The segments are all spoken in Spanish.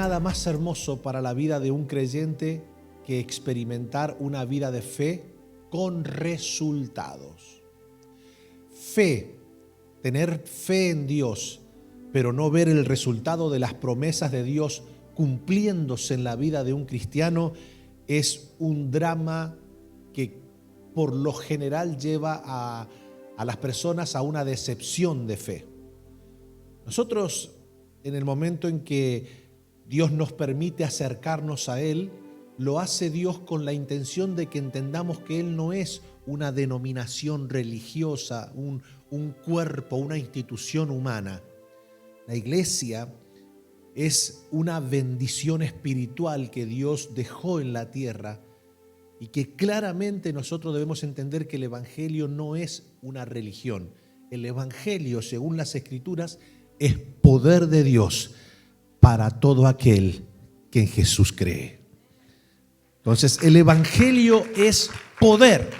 nada más hermoso para la vida de un creyente que experimentar una vida de fe con resultados. Fe, tener fe en Dios, pero no ver el resultado de las promesas de Dios cumpliéndose en la vida de un cristiano, es un drama que por lo general lleva a las personas a una decepción de fe. Nosotros, en el momento en que Dios nos permite acercarnos a Él, lo hace Dios con la intención de que entendamos que Él no es una denominación religiosa, un cuerpo, una institución humana. La iglesia es una bendición espiritual que Dios dejó en la tierra y que claramente nosotros debemos entender que el Evangelio no es una religión. El Evangelio, según las Escrituras, es poder de Dios para todo aquel que en Jesús cree. Entonces, el Evangelio es poder.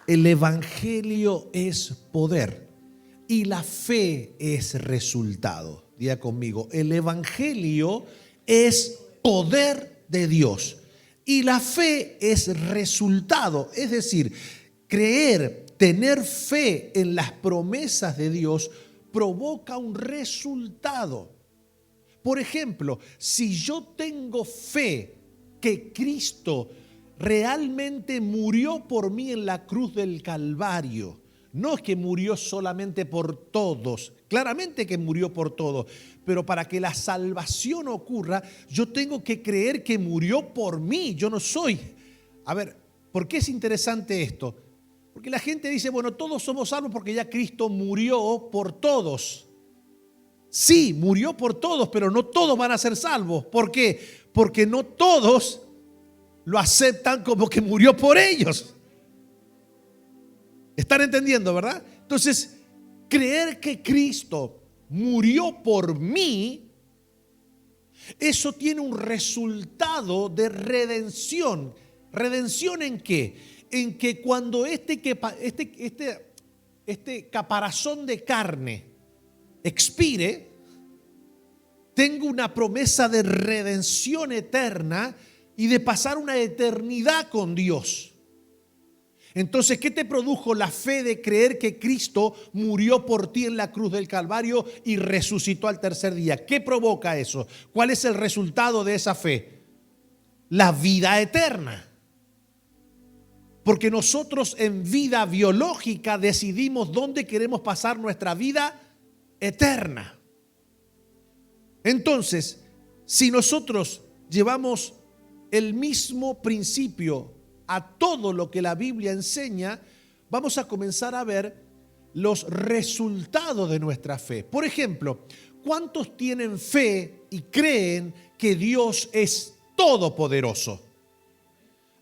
El Evangelio es poder y la fe es resultado. Diga conmigo, el Evangelio es poder de Dios y la fe es resultado. Es decir, creer, tener fe en las promesas de Dios provoca un resultado. Por ejemplo, si yo tengo fe que Cristo realmente murió por mí en la cruz del Calvario, no es que murió solamente por todos, claramente que murió por todos, pero para que la salvación ocurra, yo tengo que creer que murió por mí. Yo no soy. A ver, ¿por qué es interesante esto? Porque la gente dice, bueno, todos somos salvos porque ya Cristo murió por todos. Sí, murió por todos, pero no todos van a ser salvos. ¿Por qué? Porque no todos lo aceptan como que murió por ellos. ¿Están entendiendo, verdad? Entonces, creer que Cristo murió por mí, eso tiene un resultado de redención. ¿Redención en qué? En que cuando este caparazón de carne expire, tengo una promesa de redención eterna y de pasar una eternidad con Dios. Entonces, ¿qué te produjo la fe de creer que Cristo murió por ti en la cruz del Calvario y resucitó al tercer día? ¿Qué provoca eso? ¿Cuál es el resultado de esa fe? La vida eterna. Porque nosotros en vida biológica decidimos dónde queremos pasar nuestra vida eterna. Entonces, si nosotros llevamos el mismo principio a todo lo que la Biblia enseña, vamos a comenzar a ver los resultados de nuestra fe. Por ejemplo, ¿cuántos tienen fe y creen que Dios es todopoderoso?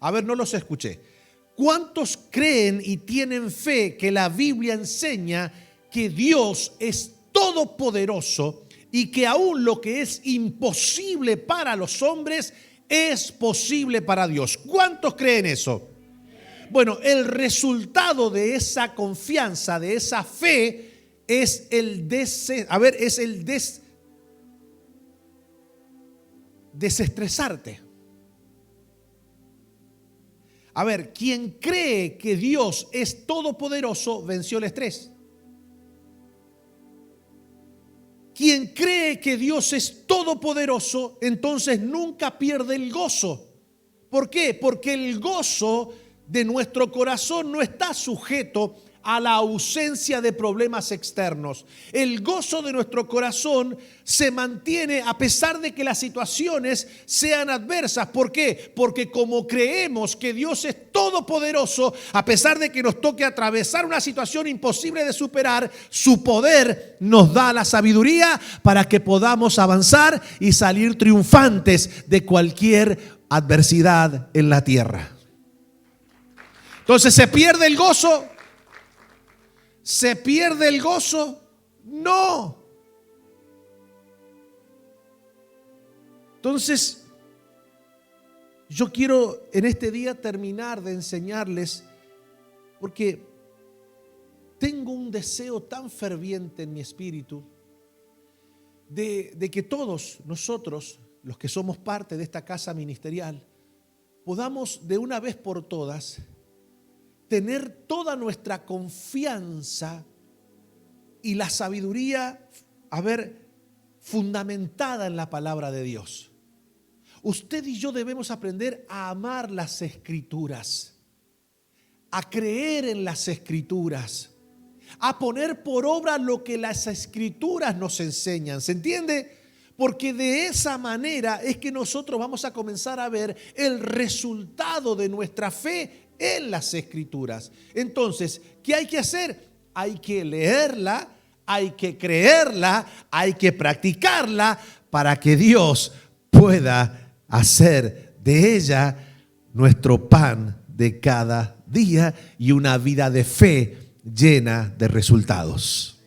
A ver, no los escuché. ¿Cuántos creen y tienen fe que la Biblia enseña que Dios es todopoderoso y que aún lo que es imposible para los hombres es posible para Dios? ¿Cuántos creen eso? Bueno, el resultado de esa confianza, de esa fe, es el desestresarte. A ver, quien cree que Dios es todopoderoso venció el estrés. Quien cree que Dios es todopoderoso, entonces nunca pierde el gozo. ¿Por qué? Porque el gozo de nuestro corazón no está sujeto a la ausencia de problemas externos. El gozo de nuestro corazón se mantiene a pesar de que las situaciones sean adversas. ¿Por qué? Porque como creemos que Dios es todopoderoso, a pesar de que nos toque atravesar una situación imposible de superar, su poder nos da la sabiduría para que podamos avanzar y salir triunfantes de cualquier adversidad en la tierra. Entonces, ¿se pierde el gozo? ¿Se pierde el gozo? No. Entonces, yo quiero en este día terminar de enseñarles, porque tengo un deseo tan ferviente en mi espíritu de que todos nosotros, los que somos parte de esta casa ministerial, podamos de una vez por todas tener toda nuestra confianza y la sabiduría, fundamentada en la palabra de Dios. Usted y yo debemos aprender a amar las Escrituras, a creer en las Escrituras, a poner por obra lo que las Escrituras nos enseñan. ¿Se entiende? Porque de esa manera es que nosotros vamos a comenzar a ver el resultado de nuestra fe en las Escrituras. Entonces, ¿qué hay que hacer? Hay que leerla, hay que creerla, hay que practicarla para que Dios pueda hacer de ella nuestro pan de cada día y una vida de fe llena de resultados.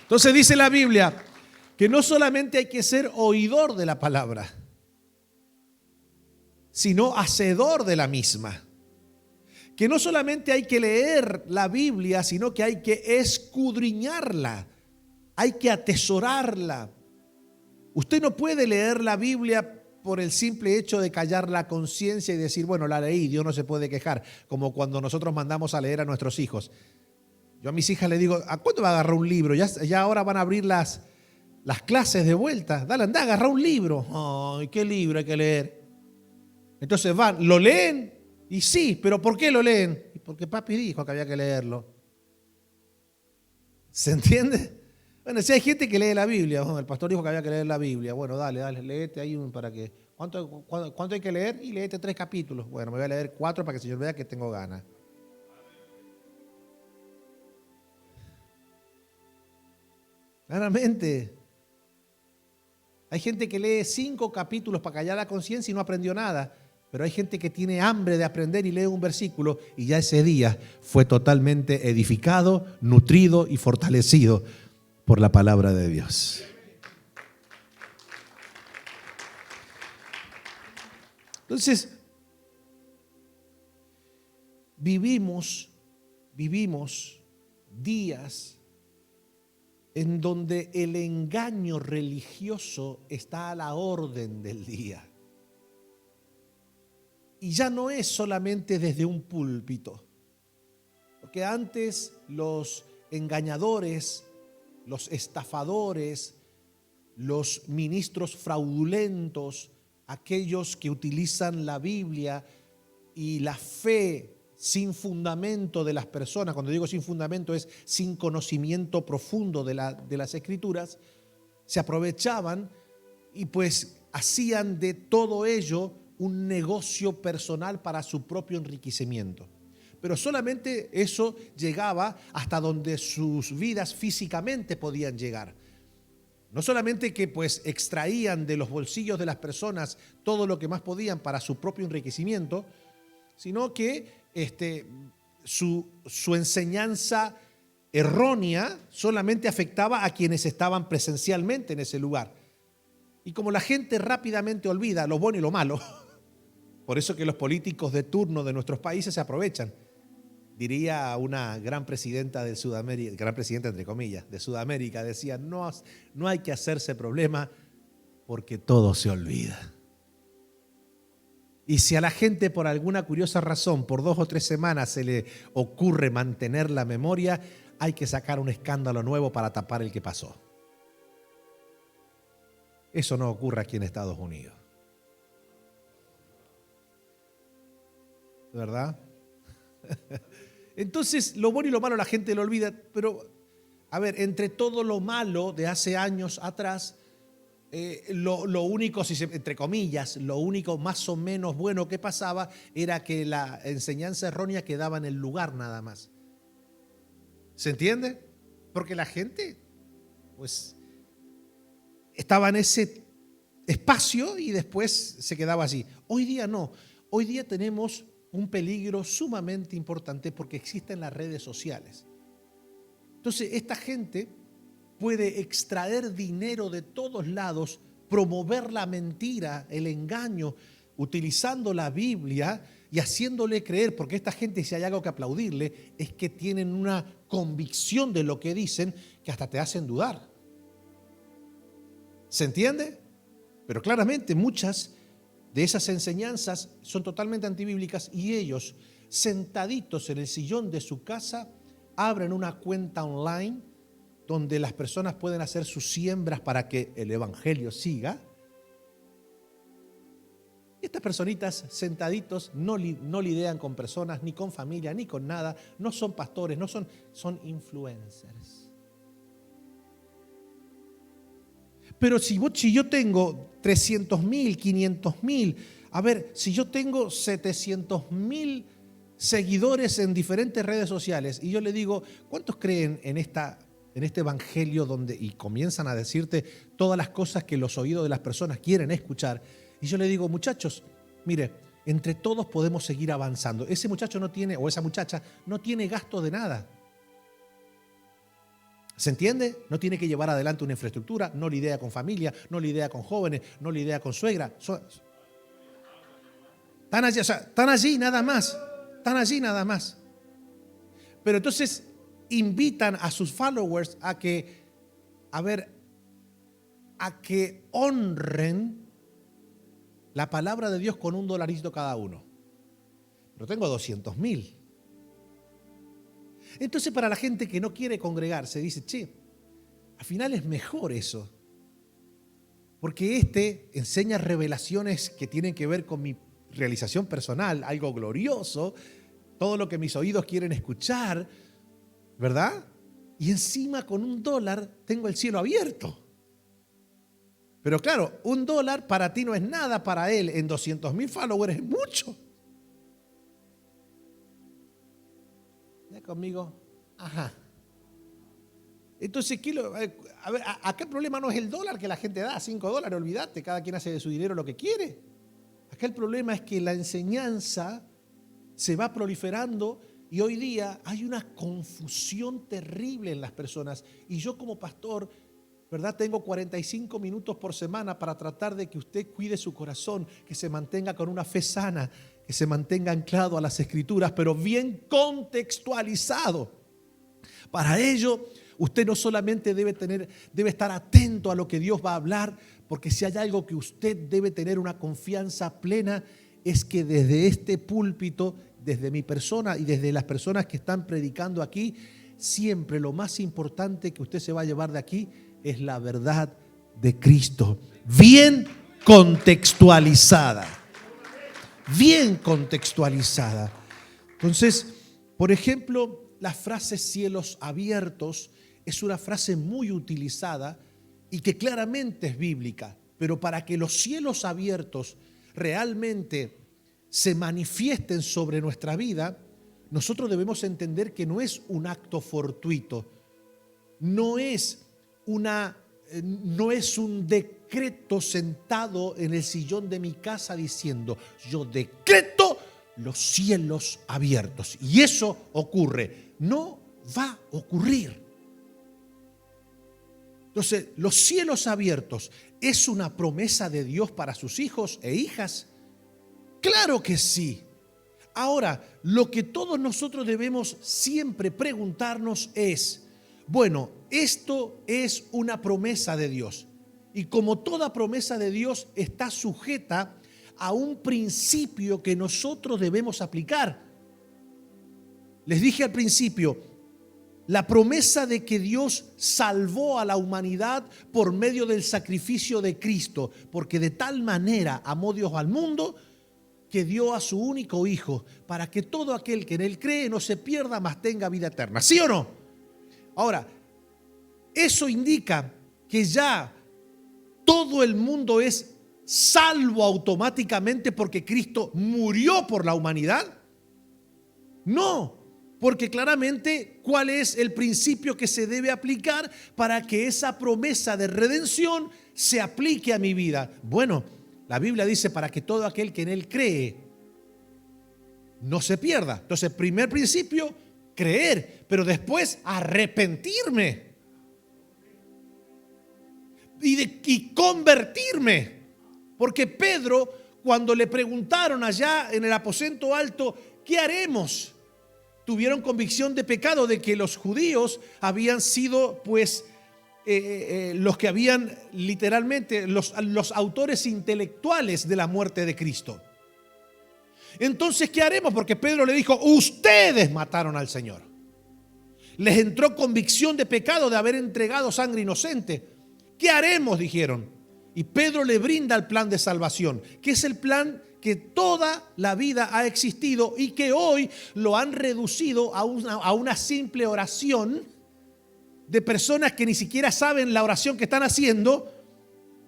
Entonces dice la Biblia que no solamente hay que ser oidor de la palabra, sino hacedor de la misma. Que no solamente hay que leer la Biblia, sino que hay que escudriñarla, hay que atesorarla. Usted no puede leer la Biblia por el simple hecho de callar la conciencia y decir, bueno, la leí, Dios no se puede quejar, como cuando nosotros mandamos a leer a nuestros hijos. Yo a mis hijas les digo, ¿a cuándo va a agarrar un libro? Ya ahora van a abrir las clases de vuelta. Dale, anda, agarra un libro. Ay, ¿qué libro hay que leer? Entonces van, lo leen y sí, pero ¿por qué lo leen? Porque papi dijo que había que leerlo. ¿Se entiende? Bueno, si hay gente que lee la Biblia, el pastor dijo que había que leer la Biblia. Bueno, dale, léete ahí para que. ¿Cuánto hay que leer? Y léete 3 capítulos. Bueno, me voy a leer 4 para que el Señor vea que tengo ganas. Claramente. Hay gente que lee 5 capítulos para callar la conciencia y no aprendió nada. Pero hay gente que tiene hambre de aprender y lee un versículo y ya ese día fue totalmente edificado, nutrido y fortalecido por la palabra de Dios. Entonces, vivimos días en donde el engaño religioso está a la orden del día. Y ya no es solamente desde un púlpito, porque antes los engañadores, los estafadores, los ministros fraudulentos, aquellos que utilizan la Biblia y la fe sin fundamento de las personas, cuando digo sin fundamento es sin conocimiento profundo de las Escrituras, se aprovechaban y pues hacían de todo ello un negocio personal para su propio enriquecimiento. Pero solamente eso llegaba hasta donde sus vidas físicamente podían llegar. No solamente que pues extraían de los bolsillos de las personas todo lo que más podían para su propio enriquecimiento, sino que su enseñanza errónea solamente afectaba a quienes estaban presencialmente en ese lugar. Y como la gente rápidamente olvida lo bueno y lo malo, por eso que los políticos de turno de nuestros países se aprovechan. Diría una gran presidenta de Sudamérica, gran presidenta entre comillas, de Sudamérica, decía, no hay que hacerse problema porque todo se olvida. Y si a la gente por alguna curiosa razón, por 2 o 3 semanas se le ocurre mantener la memoria, hay que sacar un escándalo nuevo para tapar el que pasó. Eso no ocurre aquí en Estados Unidos. ¿Verdad? Entonces, lo bueno y lo malo la gente lo olvida, pero, a ver, entre todo lo malo de hace años atrás, lo único, entre comillas, lo único más o menos bueno que pasaba era que la enseñanza errónea quedaba en el lugar nada más. ¿Se entiende? Porque la gente, pues, estaba en ese espacio y después se quedaba así. Hoy día no. Hoy día tenemos un peligro sumamente importante porque existen las redes sociales. Entonces, esta gente puede extraer dinero de todos lados, promover la mentira, el engaño, utilizando la Biblia y haciéndole creer, porque esta gente, si hay algo que aplaudirle, es que tienen una convicción de lo que dicen que hasta te hacen dudar. ¿Se entiende? Pero claramente muchas de esas enseñanzas son totalmente antibíblicas y ellos, sentaditos en el sillón de su casa, abren una cuenta online donde las personas pueden hacer sus siembras para que el evangelio siga. Y estas personitas sentaditos no lidian con personas, ni con familia, ni con nada. No son pastores, son influencers. Pero si yo tengo 300,000, 500,000, a ver, si yo tengo 700,000 seguidores en diferentes redes sociales y yo le digo, ¿cuántos creen en este evangelio y comienzan a decirte todas las cosas que los oídos de las personas quieren escuchar? Y yo le digo, muchachos, mire, entre todos podemos seguir avanzando. Ese muchacho no tiene, o esa muchacha, no tiene gasto de nada. ¿Se entiende? No tiene que llevar adelante una infraestructura, no lidia con familia, no lidia con jóvenes, no lidia con suegra. Están allí nada más. Están allí nada más. Pero entonces invitan a sus followers a que honren la palabra de Dios con $1 cada uno. Pero tengo 200,000. Entonces, para la gente que no quiere congregarse, dice, che, al final es mejor eso. Porque enseña revelaciones que tienen que ver con mi realización personal, algo glorioso, todo lo que mis oídos quieren escuchar, ¿verdad? Y encima con $1 tengo el cielo abierto. Pero claro, $1 para ti no es nada, para él en 200,000 followers es mucho. ¿Ya conmigo? Ajá. Entonces, acá el problema no es el dólar que la gente da, $5, olvídate, cada quien hace de su dinero lo que quiere. Acá el problema es que la enseñanza se va proliferando y hoy día hay una confusión terrible en las personas. Y yo como pastor, ¿verdad? Tengo 45 minutos por semana para tratar de que usted cuide su corazón, que se mantenga con una fe sana, que se mantenga anclado a las Escrituras, pero bien contextualizado. Para ello, usted no solamente debe estar atento a lo que Dios va a hablar, porque si hay algo que usted debe tener una confianza plena, es que desde este púlpito, desde mi persona y desde las personas que están predicando aquí, siempre lo más importante que usted se va a llevar de aquí es la verdad de Cristo, bien contextualizada. Bien contextualizada. Entonces, por ejemplo, la frase cielos abiertos es una frase muy utilizada y que claramente es bíblica, pero para que los cielos abiertos realmente se manifiesten sobre nuestra vida, nosotros debemos entender que no es un acto fortuito, no es un decreto sentado en el sillón de mi casa diciendo, yo decreto los cielos abiertos. Y eso ocurre. No va a ocurrir. Entonces, los cielos abiertos, ¿es una promesa de Dios para sus hijos e hijas? Claro que sí. Ahora, lo que todos nosotros debemos siempre preguntarnos es, bueno, esto es una promesa de Dios. Y como toda promesa de Dios está sujeta a un principio que nosotros debemos aplicar. Les dije al principio, la promesa de que Dios salvó a la humanidad por medio del sacrificio de Cristo, porque de tal manera amó Dios al mundo que dio a su único Hijo, para que todo aquel que en Él cree no se pierda, mas tenga vida eterna. ¿Sí o no? Ahora, eso indica que ya todo el mundo es salvo automáticamente porque Cristo murió por la humanidad. No, porque claramente, ¿cuál es el principio que se debe aplicar para que esa promesa de redención se aplique a mi vida? Bueno, la Biblia dice para que todo aquel que en Él cree no se pierda. Entonces, primer principio, creer, pero después arrepentirme y convertirme. Porque Pedro, cuando le preguntaron allá en el aposento alto, ¿qué haremos? Tuvieron convicción de pecado, de que los judíos habían sido los que habían literalmente, los autores intelectuales de la muerte de Cristo. Entonces, ¿qué haremos? Porque Pedro le dijo, ustedes mataron al Señor. Les entró convicción de pecado de haber entregado sangre inocente. ¿Qué haremos? Dijeron. Y Pedro le brinda el plan de salvación, que es el plan que toda la vida ha existido y que hoy lo han reducido a una simple oración de personas que ni siquiera saben la oración que están haciendo,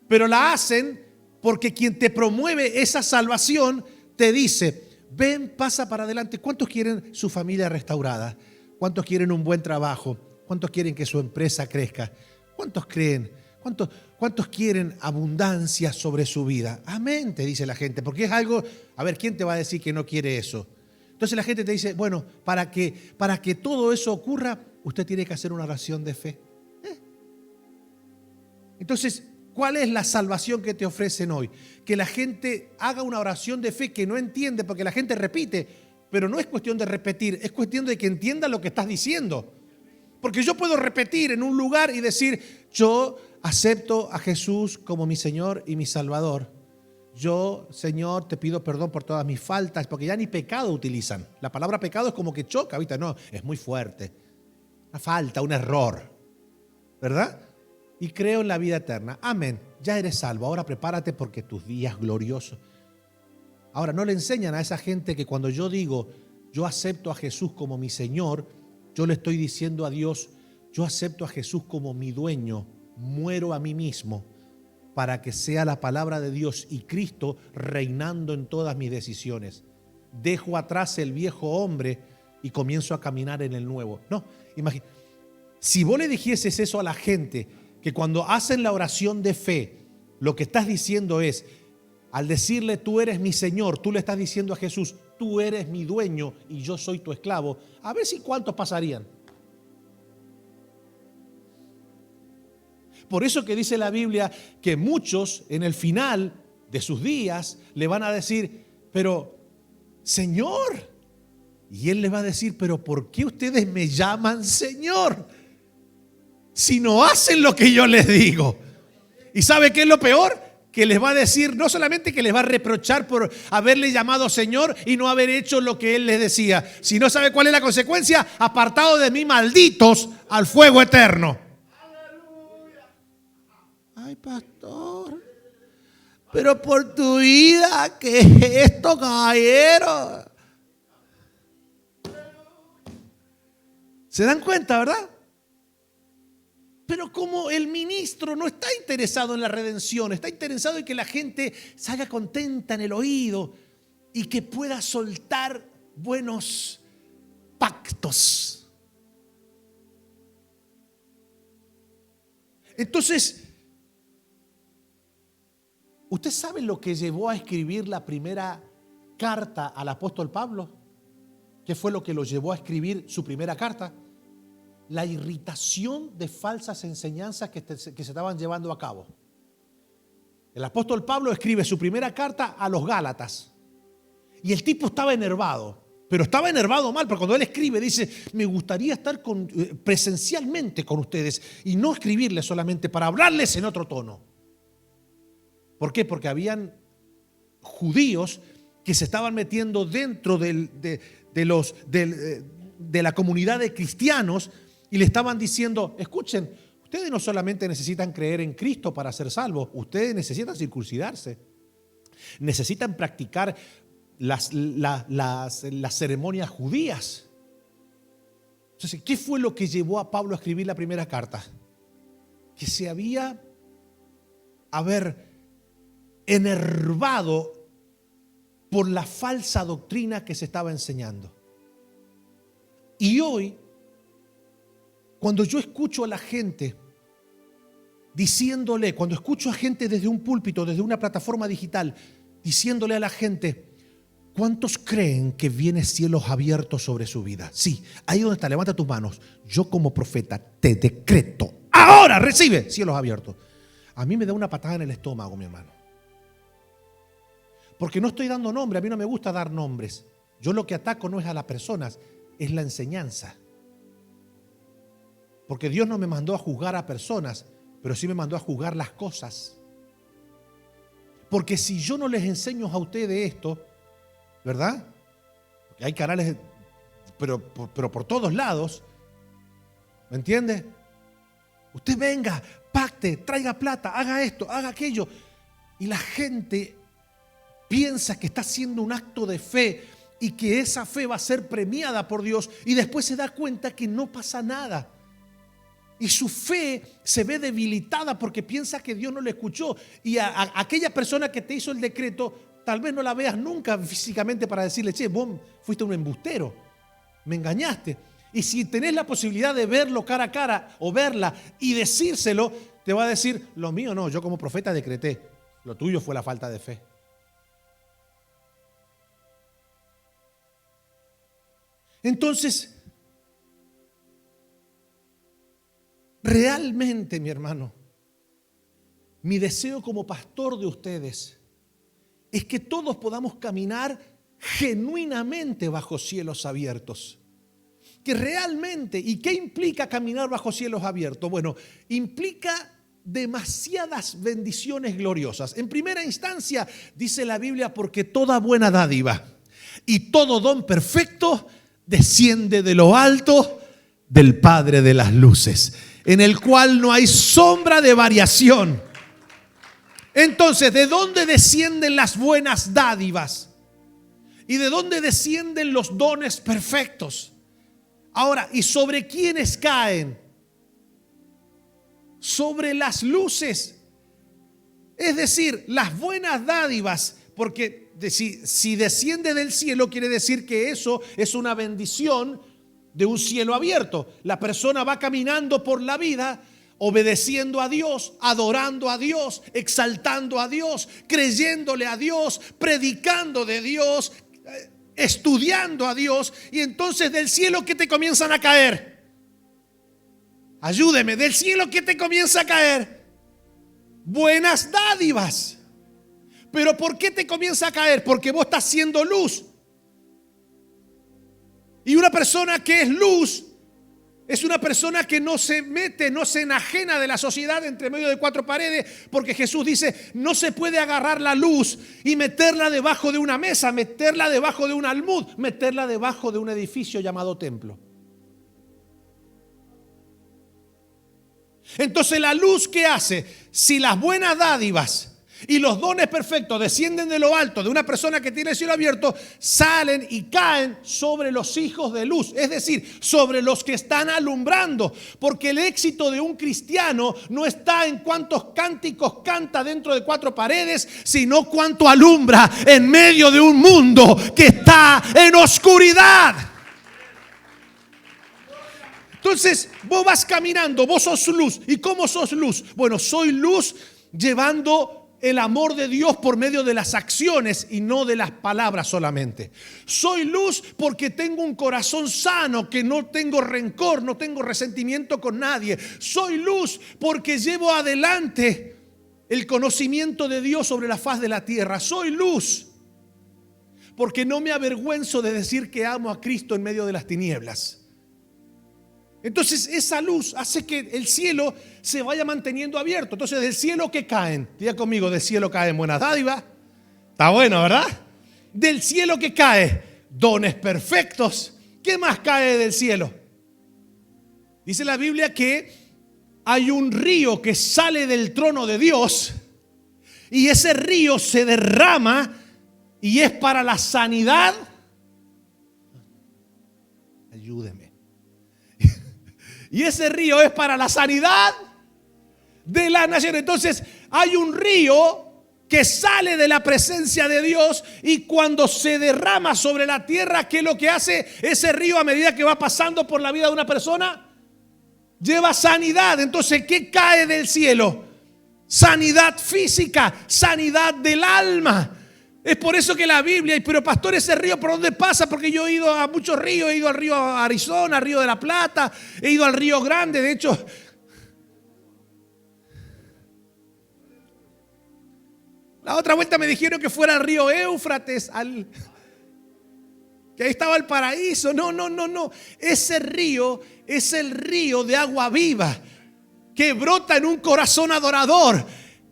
pero la hacen porque quien te promueve esa salvación te dice, ven, pasa para adelante. ¿Cuántos quieren su familia restaurada? ¿Cuántos quieren un buen trabajo? ¿Cuántos quieren que su empresa crezca? ¿Cuántos creen? ¿Cuántos quieren abundancia sobre su vida? Amén, te dice la gente, porque es algo, a ver, ¿quién te va a decir que no quiere eso? Entonces la gente te dice, bueno, para que todo eso ocurra, usted tiene que hacer una oración de fe. Entonces, ¿cuál es la salvación que te ofrecen hoy? Que la gente haga una oración de fe que no entiende, porque la gente repite, pero no es cuestión de repetir, es cuestión de que entienda lo que estás diciendo. Porque yo puedo repetir en un lugar y decir, yo acepto a Jesús como mi Señor y mi Salvador. Yo, Señor, te pido perdón por todas mis faltas, porque ya ni pecado utilizan. La palabra pecado es como que choca, ¿viste? No, es muy fuerte. Una falta, un error, ¿verdad? Y creo en la vida eterna. Amén. Ya eres salvo. Ahora prepárate porque tus días gloriosos. Ahora, no le enseñan a esa gente que cuando yo digo, yo acepto a Jesús como mi Señor, yo le estoy diciendo a Dios, yo acepto a Jesús como mi dueño, muero a mí mismo para que sea la palabra de Dios y Cristo reinando en todas mis decisiones. Dejo atrás el viejo hombre y comienzo a caminar en el nuevo. No, imagínate, si vos le dijeses eso a la gente, que cuando hacen la oración de fe, lo que estás diciendo es, al decirle tú eres mi Señor, tú le estás diciendo a Jesús, tú eres mi dueño y yo soy tu esclavo, a ver si cuántos pasarían. Por eso que dice la Biblia que muchos en el final de sus días le van a decir, pero Señor, y Él les va a decir, pero ¿por qué ustedes me llaman Señor? Si no hacen lo que yo les digo. ¿Y sabe qué es lo peor? Que les va a decir, no solamente que les va a reprochar por haberle llamado Señor y no haber hecho lo que Él les decía, sino ¿sabe cuál es la consecuencia? Apartado de mí, malditos, al fuego eterno. Ay, pastor, pero por tu vida, ¿qué es esto, caballero? ¿Se dan cuenta, verdad? Pero como el ministro no está interesado en la redención, está interesado en que la gente salga contenta en el oído y que pueda soltar buenos pactos. Entonces, ¿usted sabe lo que llevó a escribir la primera carta al apóstol Pablo? ¿Qué fue lo que lo llevó a escribir su primera carta? La irritación de falsas enseñanzas que se estaban llevando a cabo. El apóstol Pablo escribe su primera carta a los Gálatas y el tipo estaba enervado, pero estaba enervado mal, porque cuando él escribe dice, me gustaría estar presencialmente con ustedes y no escribirles solamente para hablarles en otro tono. ¿Por qué? Porque habían judíos que se estaban metiendo dentro de la comunidad de cristianos y le estaban diciendo, escuchen, ustedes no solamente necesitan creer en Cristo para ser salvos, ustedes necesitan circuncidarse, necesitan practicar las ceremonias judías. Entonces, ¿qué fue lo que llevó a Pablo a escribir la primera carta? Que se había enervado por la falsa doctrina que se estaba enseñando. Y hoy, cuando yo escucho a la gente diciéndole, cuando escucho a gente desde un púlpito, desde una plataforma digital, diciéndole a la gente, ¿cuántos creen que viene cielos abiertos sobre su vida? Sí, ahí donde está, levanta tus manos. Yo como profeta te decreto, ahora recibe cielos abiertos. A mí me da una patada en el estómago, mi hermano. Porque no estoy dando nombre, a mí no me gusta dar nombres. Yo lo que ataco no es a las personas, es la enseñanza. Porque Dios no me mandó a juzgar a personas, pero sí me mandó a juzgar las cosas. Porque si yo no les enseño a ustedes esto, ¿verdad? Porque hay canales, pero por todos lados, ¿me entiende? Usted venga, pacte, traiga plata, haga esto, haga aquello. Y la gente piensa que está haciendo un acto de fe y que esa fe va a ser premiada por Dios, y después se da cuenta que no pasa nada. Y su fe se ve debilitada porque piensa que Dios no le escuchó. Y a aquella persona que te hizo el decreto, tal vez no la veas nunca físicamente para decirle, che, vos fuiste un embustero, me engañaste. Y si tenés la posibilidad de verlo cara a cara o verla y decírselo, te va a decir, lo mío no, yo como profeta decreté, lo tuyo fue la falta de fe. Entonces, realmente, mi hermano, mi deseo como pastor de ustedes es que todos podamos caminar genuinamente bajo cielos abiertos. Que realmente, ¿y qué implica caminar bajo cielos abiertos? Bueno, implica demasiadas bendiciones gloriosas. En primera instancia, dice la Biblia, porque toda buena dádiva y todo don perfecto desciende de lo alto del Padre de las luces, en el cual no hay sombra de variación. Entonces, ¿de dónde descienden las buenas dádivas? ¿Y de dónde descienden los dones perfectos? Ahora, ¿y sobre quiénes caen? Sobre las luces. Es decir, las buenas dádivas, porque si desciende del cielo, quiere decir que eso es una bendición de un cielo abierto. La persona va caminando por la vida obedeciendo a Dios, adorando a Dios, exaltando a Dios, creyéndole a Dios, predicando de Dios, estudiando a Dios. Y entonces del cielo, ¿qué te comienzan a caer? Ayúdeme, del cielo, ¿qué te comienza a caer? Buenas dádivas. ¿Pero por qué te comienza a caer? Porque vos estás siendo luz. Y una persona que es luz es una persona que no se mete, no se enajena de la sociedad entre medio de cuatro paredes, porque Jesús dice, no se puede agarrar la luz y meterla debajo de una mesa, meterla debajo de un almud, meterla debajo de un edificio llamado templo. Entonces, la luz, ¿qué hace? Si las buenas dádivas y los dones perfectos descienden de lo alto de una persona que tiene el cielo abierto, salen y caen sobre los hijos de luz, es decir, sobre los que están alumbrando. Porque el éxito de un cristiano no está en cuántos cánticos canta dentro de cuatro paredes, sino cuánto alumbra en medio de un mundo que está en oscuridad. Entonces, vos vas caminando, vos sos luz. ¿Y cómo sos luz? Bueno, soy luz llevando el amor de Dios por medio de las acciones y no de las palabras solamente. Soy luz porque tengo un corazón sano, que no tengo rencor, no tengo resentimiento con nadie. Soy luz porque llevo adelante el conocimiento de Dios sobre la faz de la tierra. Soy luz porque no me avergüenzo de decir que amo a Cristo en medio de las tinieblas. Entonces esa luz hace que el cielo se vaya manteniendo abierto. Entonces, del cielo, ¿qué caen? Diga conmigo, del cielo caen buenas dádivas. Está bueno, ¿verdad? Del cielo, ¿qué cae? Dones perfectos. ¿Qué más cae del cielo? Dice la Biblia que hay un río que sale del trono de Dios, y ese río se derrama y es para la sanidad. Ayúdeme. Y ese río es para la sanidad de la nación. Entonces hay un río que sale de la presencia de Dios, y cuando se derrama sobre la tierra, ¿qué es lo que hace ese río a medida que va pasando por la vida de una persona? Lleva sanidad. Entonces, ¿qué cae del cielo? Sanidad física, sanidad del alma. Es por eso que la Biblia, pero pastor, ese río ¿por dónde pasa? Porque yo he ido a muchos ríos, he ido al río Arizona, al río de la Plata, he ido al río Grande. De hecho, la otra vuelta me dijeron que fuera al río Éufrates, que ahí estaba el paraíso. No, no, no, no. Ese río es el río de agua viva que brota en un corazón adorador.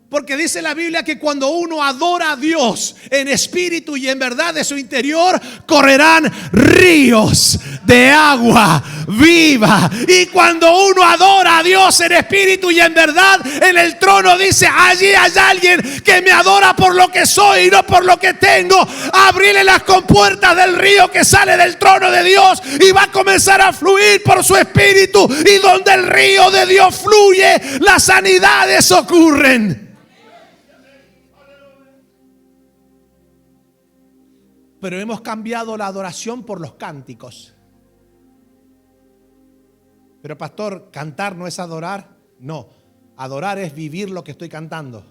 Porque dice la Biblia que cuando uno adora a Dios en espíritu y en verdad, de su interior correrán ríos de agua viva. Y cuando uno adora a Dios en espíritu y en verdad, en el trono dice: allí hay alguien que me adora por lo que soy y no por lo que tengo. Abrile las compuertas del río que sale del trono de Dios y va a comenzar a fluir por su espíritu. Y donde el río de Dios fluye, las sanidades ocurren. Pero hemos cambiado la adoración por los cánticos. Pero pastor, ¿cantar no es adorar? No, adorar es vivir lo que estoy cantando.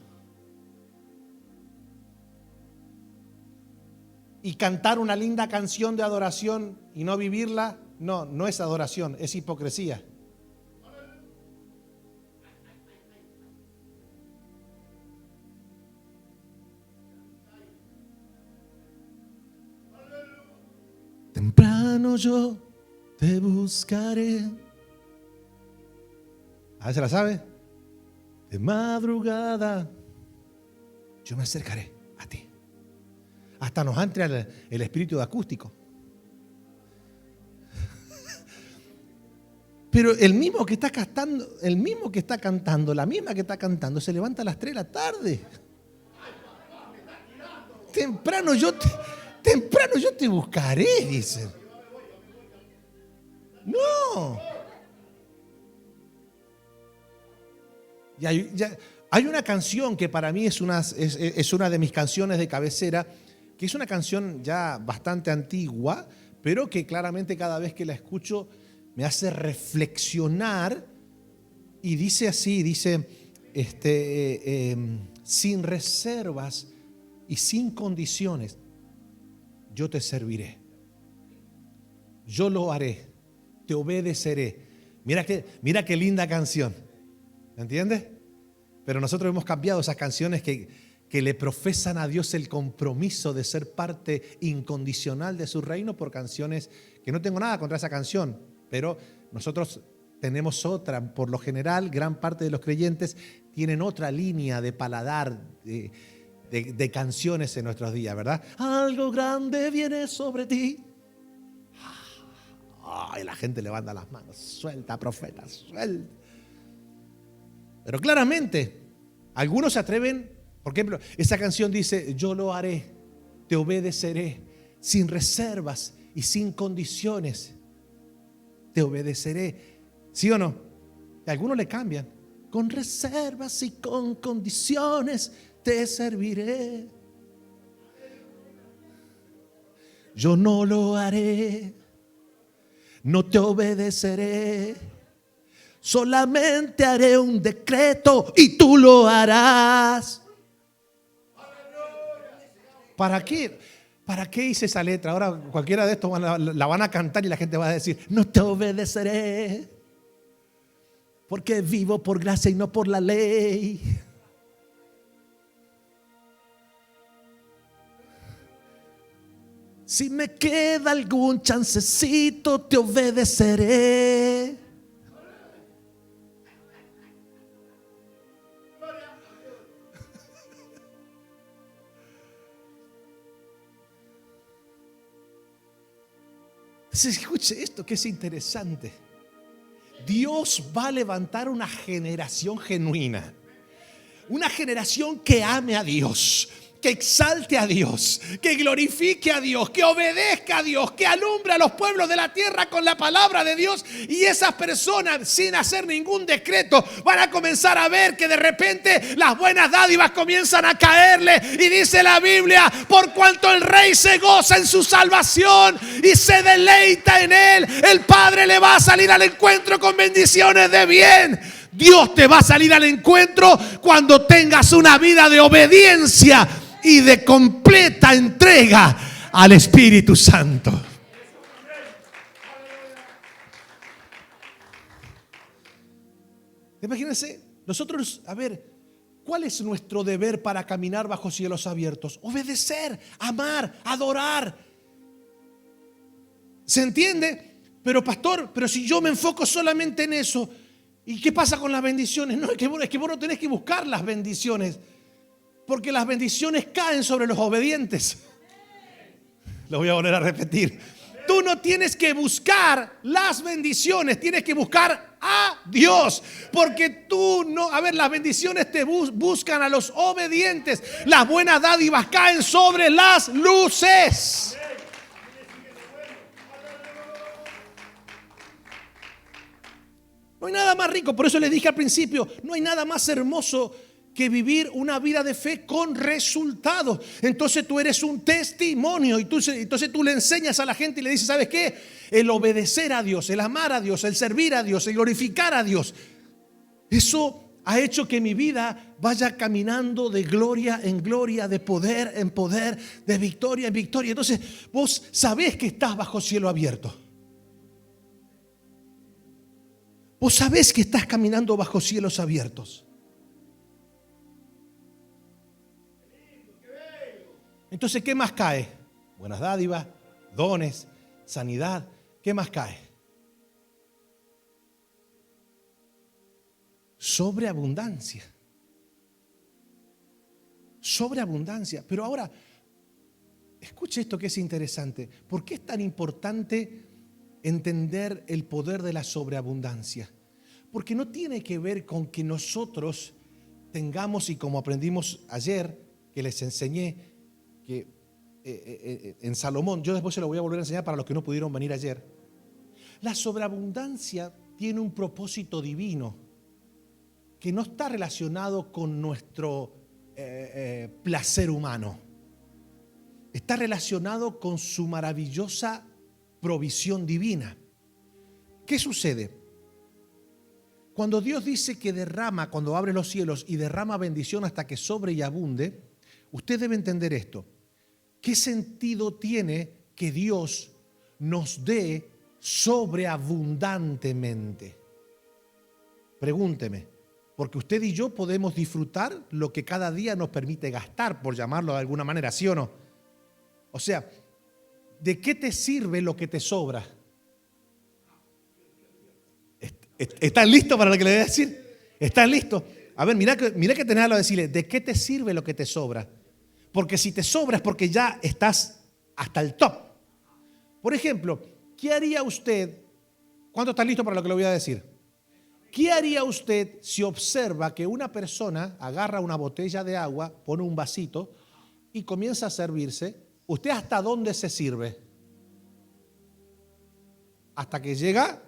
Y cantar una linda canción de adoración y no vivirla, no, no es adoración, es hipocresía. Temprano yo te buscaré. A ver, ¿se la sabe? De madrugada yo me acercaré a ti. Hasta nos entra el espíritu de acústico. Pero el mismo que está cantando, la misma que está cantando, se levanta a las 3 de la tarde. Temprano yo te buscaré, dicen. No. Y hay una canción que para mí es una de mis canciones de cabecera, que es una canción ya bastante antigua, pero que claramente cada vez que la escucho me hace reflexionar. Y dice así, sin reservas y sin condiciones, yo te serviré. Yo lo haré, te obedeceré. Mira qué linda canción. ¿Me entiendes? Pero nosotros hemos cambiado esas canciones que le profesan a Dios el compromiso de ser parte incondicional de su reino por canciones que no tengo nada contra esa canción, pero nosotros tenemos otra. Por lo general, gran parte de los creyentes tienen otra línea de paladar de canciones en nuestros días, ¿verdad? Algo grande viene sobre ti. Ay, la gente levanta las manos. Suelta, profeta, suelta. Pero claramente, algunos se atreven. Por ejemplo, esa canción dice: yo lo haré, te obedeceré, sin reservas y sin condiciones. Te obedeceré. ¿Sí o no? Y algunos le cambian: con reservas y con condiciones te serviré. Yo no lo haré, no te obedeceré, solamente haré un decreto y tú lo harás. ¿Para qué? ¿Para qué hice esa letra? Ahora cualquiera de estos la van a cantar y la gente va a decir: no te obedeceré, porque vivo por gracia y no por la ley. Si me queda algún chancecito, te obedeceré. Escuche esto que es interesante. Dios va a levantar una generación genuina, una generación que ame a Dios, que exalte a Dios, que glorifique a Dios, que obedezca a Dios, que alumbre a los pueblos de la tierra con la palabra de Dios. Y esas personas, sin hacer ningún decreto, van a comenzar a ver que de repente las buenas dádivas comienzan a caerle. Y dice la Biblia: por cuanto el rey se goza en su salvación y se deleita en él, el Padre le va a salir al encuentro con bendiciones de bien. Dios te va a salir al encuentro cuando tengas una vida de obediencia y de completa entrega al Espíritu Santo. Imagínense, nosotros, a ver, ¿cuál es nuestro deber para caminar bajo cielos abiertos? Obedecer, amar, adorar. ¿Se entiende? Pero pastor, pero si yo me enfoco solamente en eso, ¿y qué pasa con las bendiciones? No, es que vos no tenés que buscar las bendiciones, porque las bendiciones caen sobre los obedientes. Lo voy a volver a repetir. Tú no tienes que buscar las bendiciones, tienes que buscar a Dios. Porque tú no, las bendiciones te buscan a los obedientes. Las buenas dádivas caen sobre las luces. No hay nada más rico, por eso les dije al principio, no hay nada más hermoso que vivir una vida de fe con resultados. Entonces tú eres un testimonio y entonces tú le enseñas a la gente y le dices, ¿sabes qué? El obedecer a Dios, el amar a Dios, el servir a Dios, el glorificar a Dios. Eso ha hecho que mi vida vaya caminando de gloria en gloria, de poder en poder, de victoria en victoria. Entonces vos sabés que estás bajo cielo abierto. Vos sabés que estás caminando bajo cielos abiertos. Entonces, ¿qué más cae? Buenas dádivas, dones, sanidad. ¿Qué más cae? Sobreabundancia. Sobreabundancia. Pero ahora, escuche esto que es interesante. ¿Por qué es tan importante entender el poder de la sobreabundancia? Porque no tiene que ver con que nosotros tengamos, y como aprendimos ayer, que les enseñé, que en Salomón, yo después se lo voy a volver a enseñar para los que no pudieron venir ayer. La sobreabundancia tiene un propósito divino que no está relacionado con nuestro placer humano. Está relacionado con su maravillosa provisión divina. ¿Qué sucede? Cuando Dios dice que derrama, cuando abre los cielos y derrama bendición hasta que sobre y abunde, usted debe entender esto. ¿Qué sentido tiene que Dios nos dé sobreabundantemente? Pregúnteme, porque usted y yo podemos disfrutar lo que cada día nos permite gastar, por llamarlo de alguna manera, ¿sí o no? O sea, ¿de qué te sirve lo que te sobra? ¿Están listos para lo que le voy a decir? ¿Están listos? A ver, mira que tenés algo a decirle. ¿De qué te sirve lo que te sobra? Porque si te sobra es porque ya estás hasta el top. Por ejemplo, ¿qué haría usted? ¿Cuánto está listo para lo que le voy a decir? ¿Qué haría usted si observa que una persona agarra una botella de agua, pone un vasito y comienza a servirse? ¿Usted hasta dónde se sirve? Hasta que llega,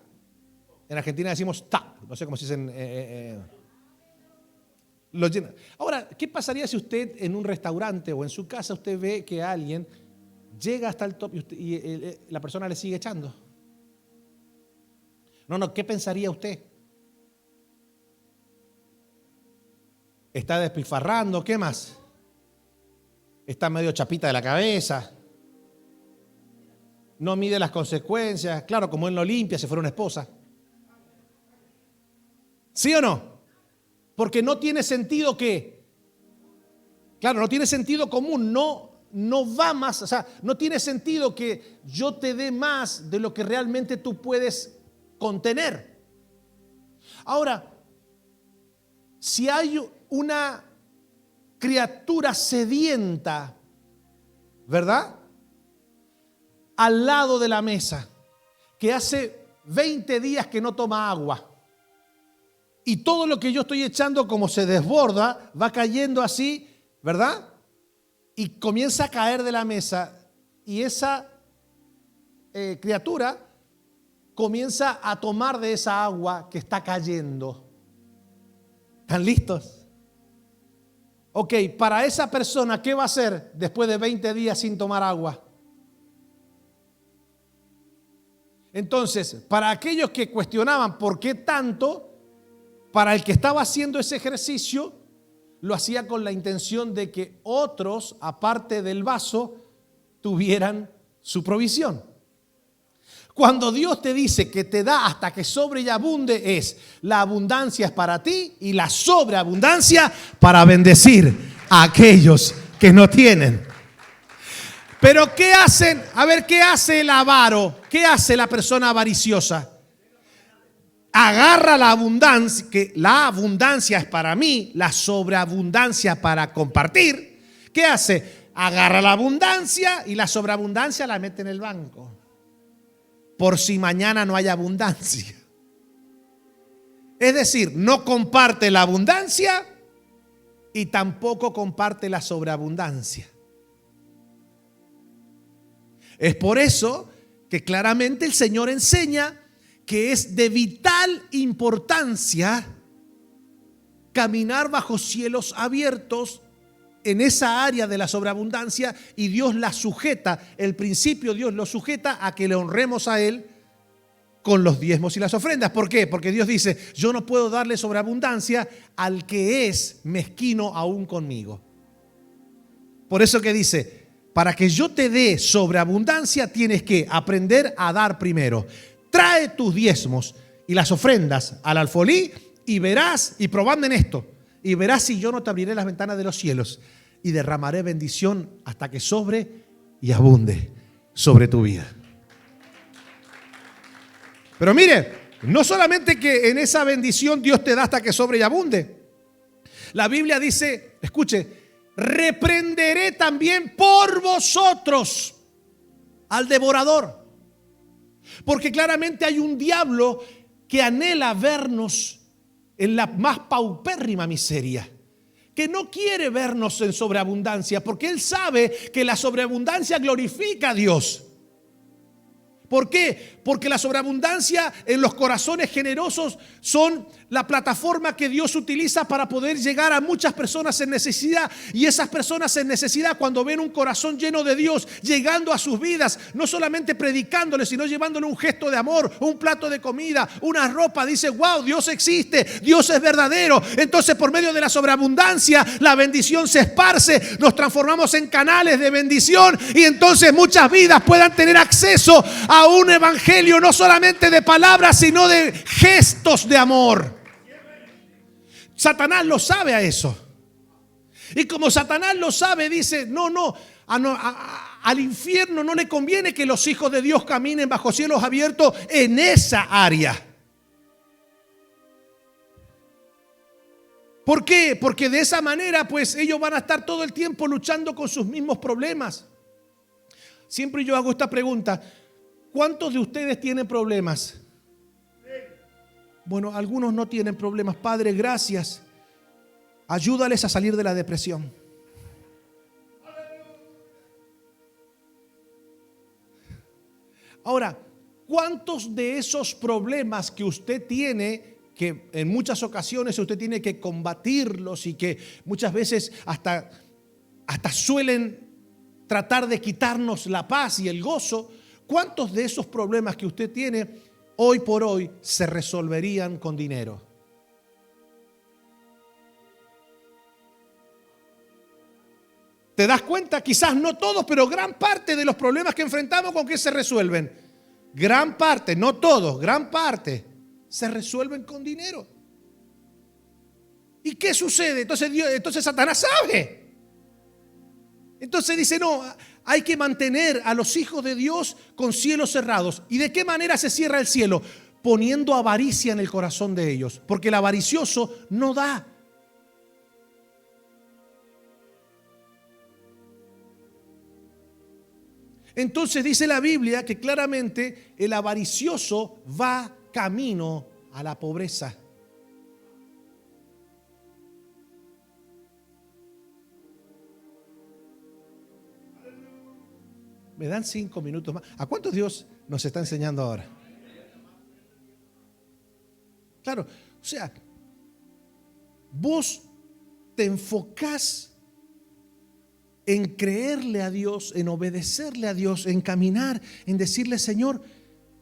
en Argentina decimos tap, no sé cómo se dice lo llena. Ahora, ¿qué pasaría si usted en un restaurante o en su casa usted ve que alguien llega hasta el top y la persona le sigue echando? No, ¿qué pensaría usted? ¿Está despilfarrando? ¿Qué más? ¿Está medio chapita de la cabeza? ¿No mide las consecuencias? Claro, como él no limpia, se fuera una esposa. ¿Sí o no? Porque no tiene sentido que, claro, no tiene sentido común, no va más, o sea, no tiene sentido que yo te dé más de lo que realmente tú puedes contener. Ahora, si hay una criatura sedienta, ¿verdad? Al lado de la mesa, que hace 20 días que no toma agua, y todo lo que yo estoy echando como se desborda, va cayendo así, ¿verdad? Y comienza a caer de la mesa y esa criatura comienza a tomar de esa agua que está cayendo. ¿Están listos? Ok, para esa persona, ¿qué va a hacer después de 20 días sin tomar agua? Entonces, para aquellos que cuestionaban por qué tanto, para el que estaba haciendo ese ejercicio, lo hacía con la intención de que otros, aparte del vaso, tuvieran su provisión. Cuando Dios te dice que te da hasta que sobre y abunde, la abundancia es para ti y la sobreabundancia para bendecir a aquellos que no tienen. Pero ¿qué hacen? A ver, ¿qué hace el avaro? ¿Qué hace la persona avariciosa? Agarra la abundancia, que la abundancia es para mí, la sobreabundancia para compartir. ¿Qué hace? Agarra la abundancia y la sobreabundancia la mete en el banco. Por si mañana no hay abundancia. Es decir, no comparte la abundancia y tampoco comparte la sobreabundancia. Es por eso que claramente el Señor enseña que es de vital importancia caminar bajo cielos abiertos en esa área de la sobreabundancia, y Dios la sujeta, el principio Dios lo sujeta a que le honremos a Él con los diezmos y las ofrendas. ¿Por qué? Porque Dios dice, yo no puedo darle sobreabundancia al que es mezquino aún conmigo. Por eso que dice, para que yo te dé sobreabundancia tienes que aprender a dar primero. Trae tus diezmos y las ofrendas al alfolí y verás, y probadme en esto, y verás si yo no te abriré las ventanas de los cielos y derramaré bendición hasta que sobre y abunde sobre tu vida. Pero mire, no solamente que en esa bendición Dios te da hasta que sobre y abunde. La Biblia dice, escuche, reprenderé también por vosotros al devorador. Porque claramente hay un diablo que anhela vernos en la más paupérrima miseria, que no quiere vernos en sobreabundancia, porque él sabe que la sobreabundancia glorifica a Dios. ¿Por qué? Porque la sobreabundancia en los corazones generosos son la plataforma que Dios utiliza para poder llegar a muchas personas en necesidad. Y esas personas en necesidad, cuando ven un corazón lleno de Dios llegando a sus vidas, no solamente predicándoles, sino llevándole un gesto de amor, un plato de comida, una ropa, dice, wow, Dios existe, Dios es verdadero. Entonces, por medio de la sobreabundancia, la bendición se esparce, nos transformamos en canales de bendición, y entonces muchas vidas puedan tener acceso a un evangelio no solamente de palabras, sino de gestos de amor. Satanás lo sabe a eso. Y como Satanás lo sabe, dice, al infierno no le conviene que los hijos de Dios caminen bajo cielos abiertos en esa área. ¿Por qué? Porque de esa manera, pues ellos van a estar todo el tiempo luchando con sus mismos problemas. Siempre yo hago esta pregunta: ¿cuántos de ustedes tienen problemas? Bueno, algunos no tienen problemas. Padre, gracias. Ayúdales a salir de la depresión. Ahora, ¿cuántos de esos problemas que usted tiene, que en muchas ocasiones usted tiene que combatirlos y que muchas veces hasta suelen tratar de quitarnos la paz y el gozo, cuántos de esos problemas que usted tiene hoy por hoy se resolverían con dinero? ¿Te das cuenta? Quizás no todos, pero gran parte de los problemas que enfrentamos, ¿con qué se resuelven? Gran parte, no todos, gran parte se resuelven con dinero. ¿Y qué sucede? Entonces Satanás sabe. Entonces dice, no, hay que mantener a los hijos de Dios con cielos cerrados. ¿Y de qué manera se cierra el cielo? Poniendo avaricia en el corazón de ellos, porque el avaricioso no da. Entonces dice la Biblia que claramente el avaricioso va camino a la pobreza. Me dan 5 minutos más. ¿A cuántos Dios nos está enseñando ahora? Claro, o sea, vos te enfocás en creerle a Dios, en obedecerle a Dios, en caminar, en decirle, Señor,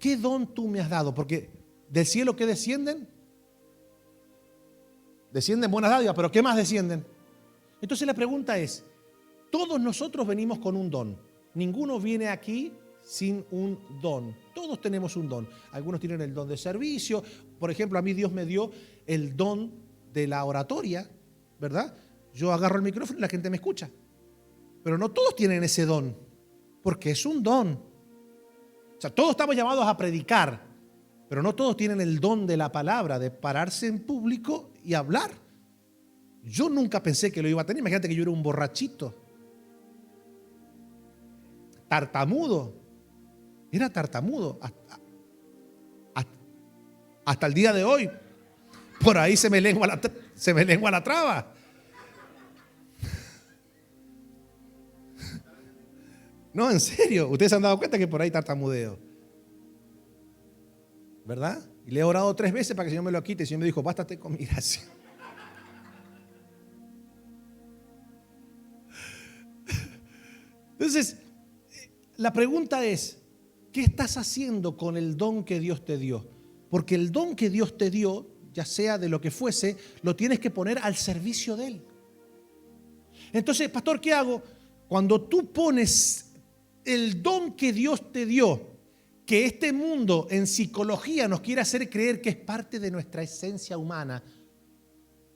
¿qué don tú me has dado? Porque del cielo, ¿qué descienden? Descienden buenas dádivas, pero ¿qué más descienden? Entonces la pregunta es, todos nosotros venimos con un don. Ninguno viene aquí sin un don. Todos tenemos un don. Algunos tienen el don de servicio. Por ejemplo, a mí Dios me dio el don de la oratoria, ¿verdad? Yo agarro el micrófono y la gente me escucha. Pero no todos tienen ese don. porque es un don. O sea, todos estamos llamados a predicar, pero no todos tienen el don de la palabra, de pararse en público y hablar. Yo nunca pensé que lo iba a tener. Imagínate que yo era un borrachito, tartamudo. Era tartamudo hasta el día de hoy. Por ahí se me lengua la traba. No, en serio. Ustedes se han dado cuenta que por ahí tartamudeo, ¿verdad? Y le he orado 3 veces para que el Señor me lo quite. El Señor me dijo, bástate con mi gracia. Entonces, la pregunta es, ¿qué estás haciendo con el don que Dios te dio? Porque el don que Dios te dio, ya sea de lo que fuese, lo tienes que poner al servicio de Él. Entonces, pastor, ¿qué hago? Cuando tú pones el don que Dios te dio, que este mundo en psicología nos quiere hacer creer que es parte de nuestra esencia humana,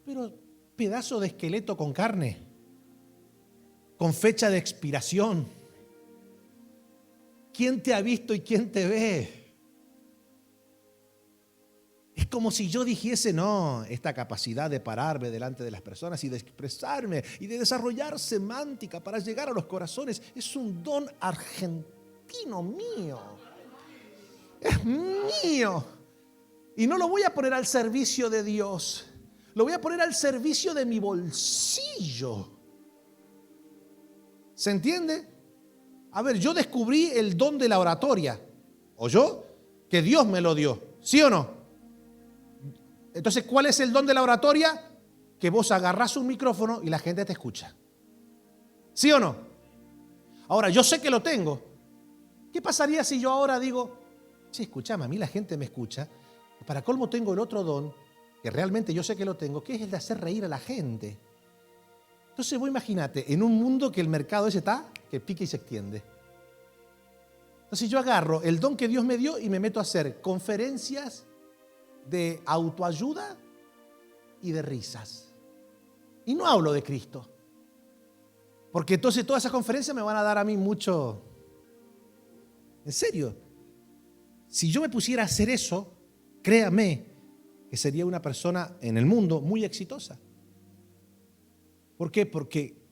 pero pedazo de esqueleto con carne, con fecha de expiración. ¿Quién te ha visto y quién te ve? Es como si yo dijese, no, esta capacidad de pararme delante de las personas y de expresarme y de desarrollar semántica para llegar a los corazones es un don argentino mío. Es mío. Y no lo voy a poner al servicio de Dios. Lo voy a poner al servicio de mi bolsillo. ¿Se entiende? A ver, yo descubrí el don de la oratoria. ¿Oyó? Que Dios me lo dio. ¿Sí o no? Entonces, ¿cuál es el don de la oratoria? Que vos agarrás un micrófono y la gente te escucha. ¿Sí o no? Ahora, yo sé que lo tengo. ¿Qué pasaría si yo ahora digo, sí, escúchame, a mí la gente me escucha. Para colmo tengo el otro don, que realmente yo sé que lo tengo, que es el de hacer reír a la gente. Entonces vos imagínate, en un mundo que el mercado ese está, que pica y se extiende. Entonces yo agarro el don que Dios me dio y me meto a hacer conferencias de autoayuda y de risas. Y no hablo de Cristo. Porque entonces todas esas conferencias me van a dar a mí mucho. En serio. Si yo me pusiera a hacer eso, créame que sería una persona en el mundo muy exitosa. ¿Por qué? Porque,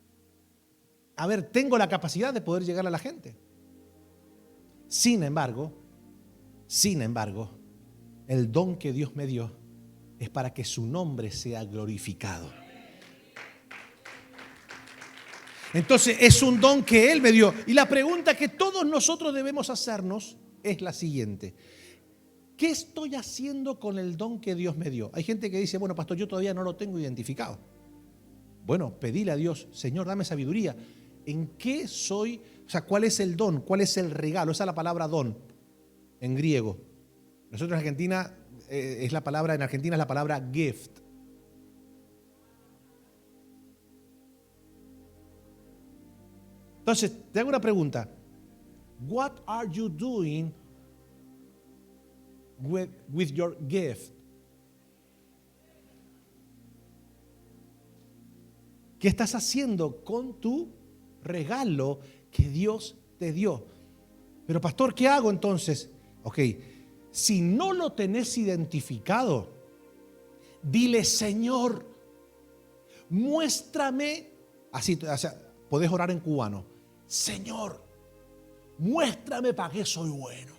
a ver, tengo la capacidad de poder llegar a la gente. Sin embargo, el don que Dios me dio es para que su nombre sea glorificado. Entonces es un don que Él me dio. Y la pregunta que todos nosotros debemos hacernos es la siguiente. ¿Qué estoy haciendo con el don que Dios me dio? Hay gente que dice, bueno, pastor, yo todavía no lo tengo identificado. Bueno, pedile a Dios, Señor, dame sabiduría. ¿En qué soy? O sea, ¿cuál es el don? ¿Cuál es el regalo? Esa es la palabra don en griego. Nosotros en Argentina, en Argentina es la palabra gift. Entonces, te hago una pregunta. What are you doing with your gift? ¿Qué estás haciendo con tu regalo que Dios te dio? Pero pastor, ¿qué hago entonces? Ok, si no lo tenés identificado, dile, Señor, muéstrame, así, o sea, podés orar en cubano, Señor, muéstrame para qué soy bueno.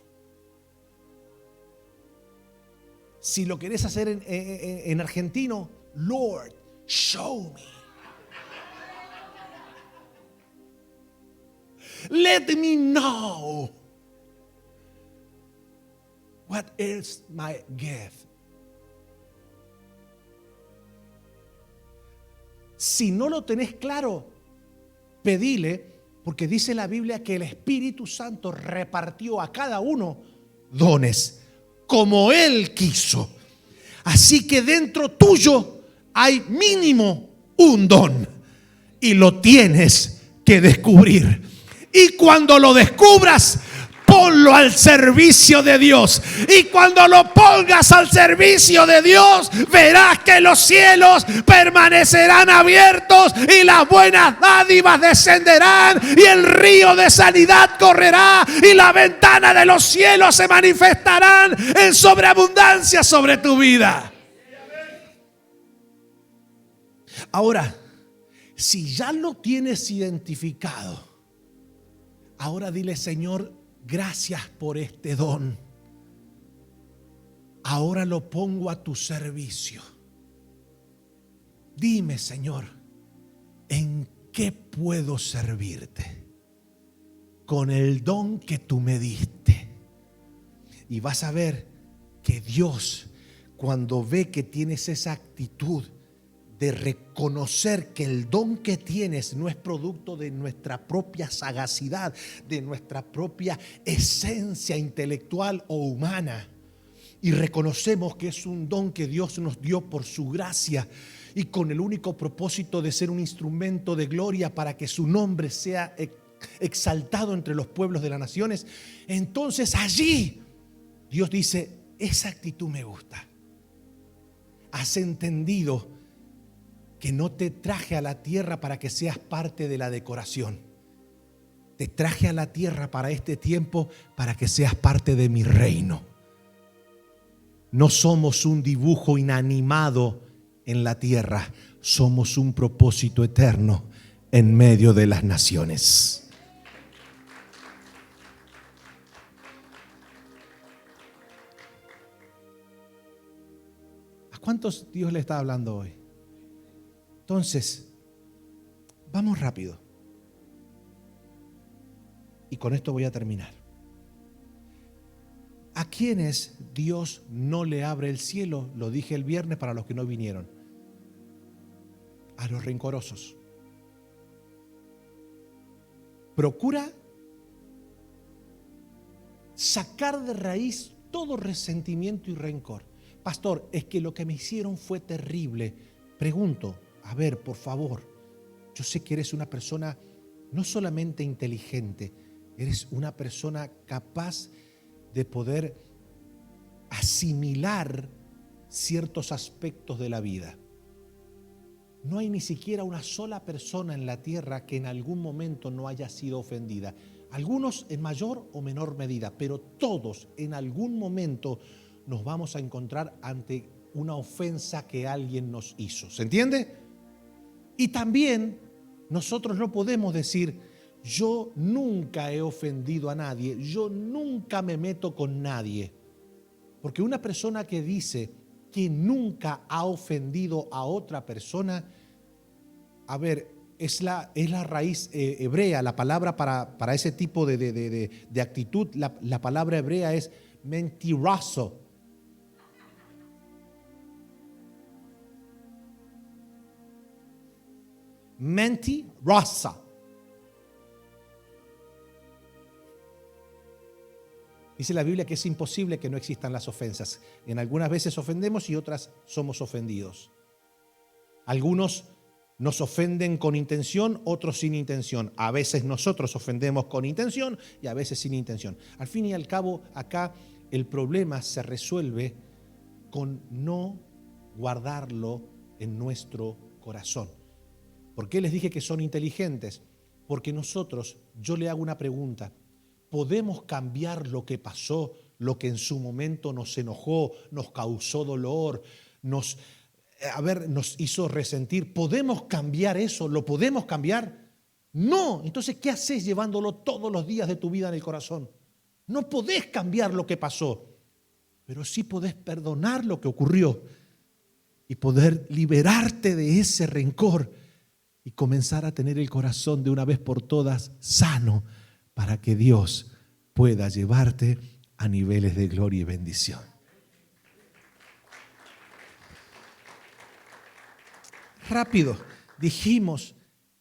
Si lo querés hacer en argentino, Lord, show me. Let me know what is my gift. Si no lo tenés claro, pedile, porque dice la Biblia que el Espíritu Santo repartió a cada uno dones como Él quiso. Así que dentro tuyo hay mínimo un don y lo tienes que descubrir. Y cuando lo descubras, ponlo al servicio de Dios. Y cuando lo pongas al servicio de Dios, verás que los cielos permanecerán abiertos y las buenas dádivas descenderán y el río de sanidad correrá y la ventana de los cielos se manifestarán en sobreabundancia sobre tu vida. Ahora, si ya lo tienes identificado, ahora dile: Señor, gracias por este don. Ahora lo pongo a tu servicio. Dime, Señor, ¿en qué puedo servirte? Con el don que tú me diste. Y vas a ver que Dios, cuando ve que tienes esa actitud de reconocer que el don que tienes no es producto de nuestra propia sagacidad, de nuestra propia esencia intelectual o humana, y reconocemos que es un don que Dios nos dio por su gracia y con el único propósito de ser un instrumento de gloria para que su nombre sea exaltado entre los pueblos de las naciones, entonces allí Dios dice: esa actitud me gusta. Has entendido que no te traje a la tierra para que seas parte de la decoración. Te traje a la tierra para este tiempo para que seas parte de mi reino. No somos un dibujo inanimado en la tierra, somos un propósito eterno en medio de las naciones. ¿A cuántos Dios le está hablando hoy? Entonces, vamos rápido. Y con esto voy a terminar. ¿A quiénes Dios no le abre el cielo? Lo dije el viernes para los que no vinieron. A los rencorosos. Procura sacar de raíz todo resentimiento y rencor. Pastor, es que lo que me hicieron fue terrible. Pregunto, a ver, por favor, yo sé que eres una persona no solamente inteligente, eres una persona capaz de poder asimilar ciertos aspectos de la vida. No hay ni siquiera una sola persona en la tierra que en algún momento no haya sido ofendida. Algunos en mayor o menor medida, pero todos en algún momento nos vamos a encontrar ante una ofensa que alguien nos hizo. ¿Se entiende? Y también nosotros no podemos decir: yo nunca he ofendido a nadie, yo nunca me meto con nadie. Porque una persona que dice que nunca ha ofendido a otra persona, a ver, es la raíz hebrea, la palabra para ese tipo de actitud, la palabra hebrea es mentiroso. Mentirosa. Dice la Biblia que es imposible que no existan las ofensas. En algunas veces ofendemos y otras somos ofendidos. Algunos nos ofenden con intención, otros sin intención. A veces nosotros ofendemos con intención y a veces sin intención. Al fin y al cabo, acá el problema se resuelve con no guardarlo en nuestro corazón. ¿Por qué les dije que son inteligentes? Porque nosotros, yo le hago una pregunta: ¿podemos cambiar lo que pasó, lo que en su momento nos enojó, nos causó dolor, nos hizo resentir? ¿Podemos cambiar eso? ¿Lo podemos cambiar? No. Entonces, ¿qué haces llevándolo todos los días de tu vida en el corazón? No podés cambiar lo que pasó, pero sí podés perdonar lo que ocurrió y poder liberarte de ese rencor y comenzar a tener el corazón de una vez por todas sano, para que Dios pueda llevarte a niveles de gloria y bendición. Rápido, dijimos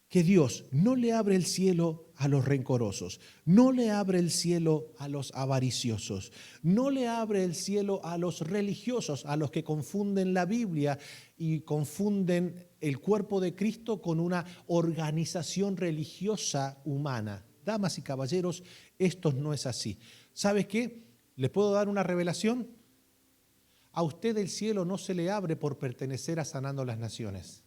que Dios no le abre el cielo a los rencorosos, no le abre el cielo a los avariciosos, no le abre el cielo a los religiosos, a los que confunden la Biblia y confunden el cuerpo de Cristo con una organización religiosa humana. damas y caballeros, esto no es así. ¿Sabe qué? ¿Le puedo dar una revelación? A usted el cielo no se le abre por pertenecer a Sanando las Naciones.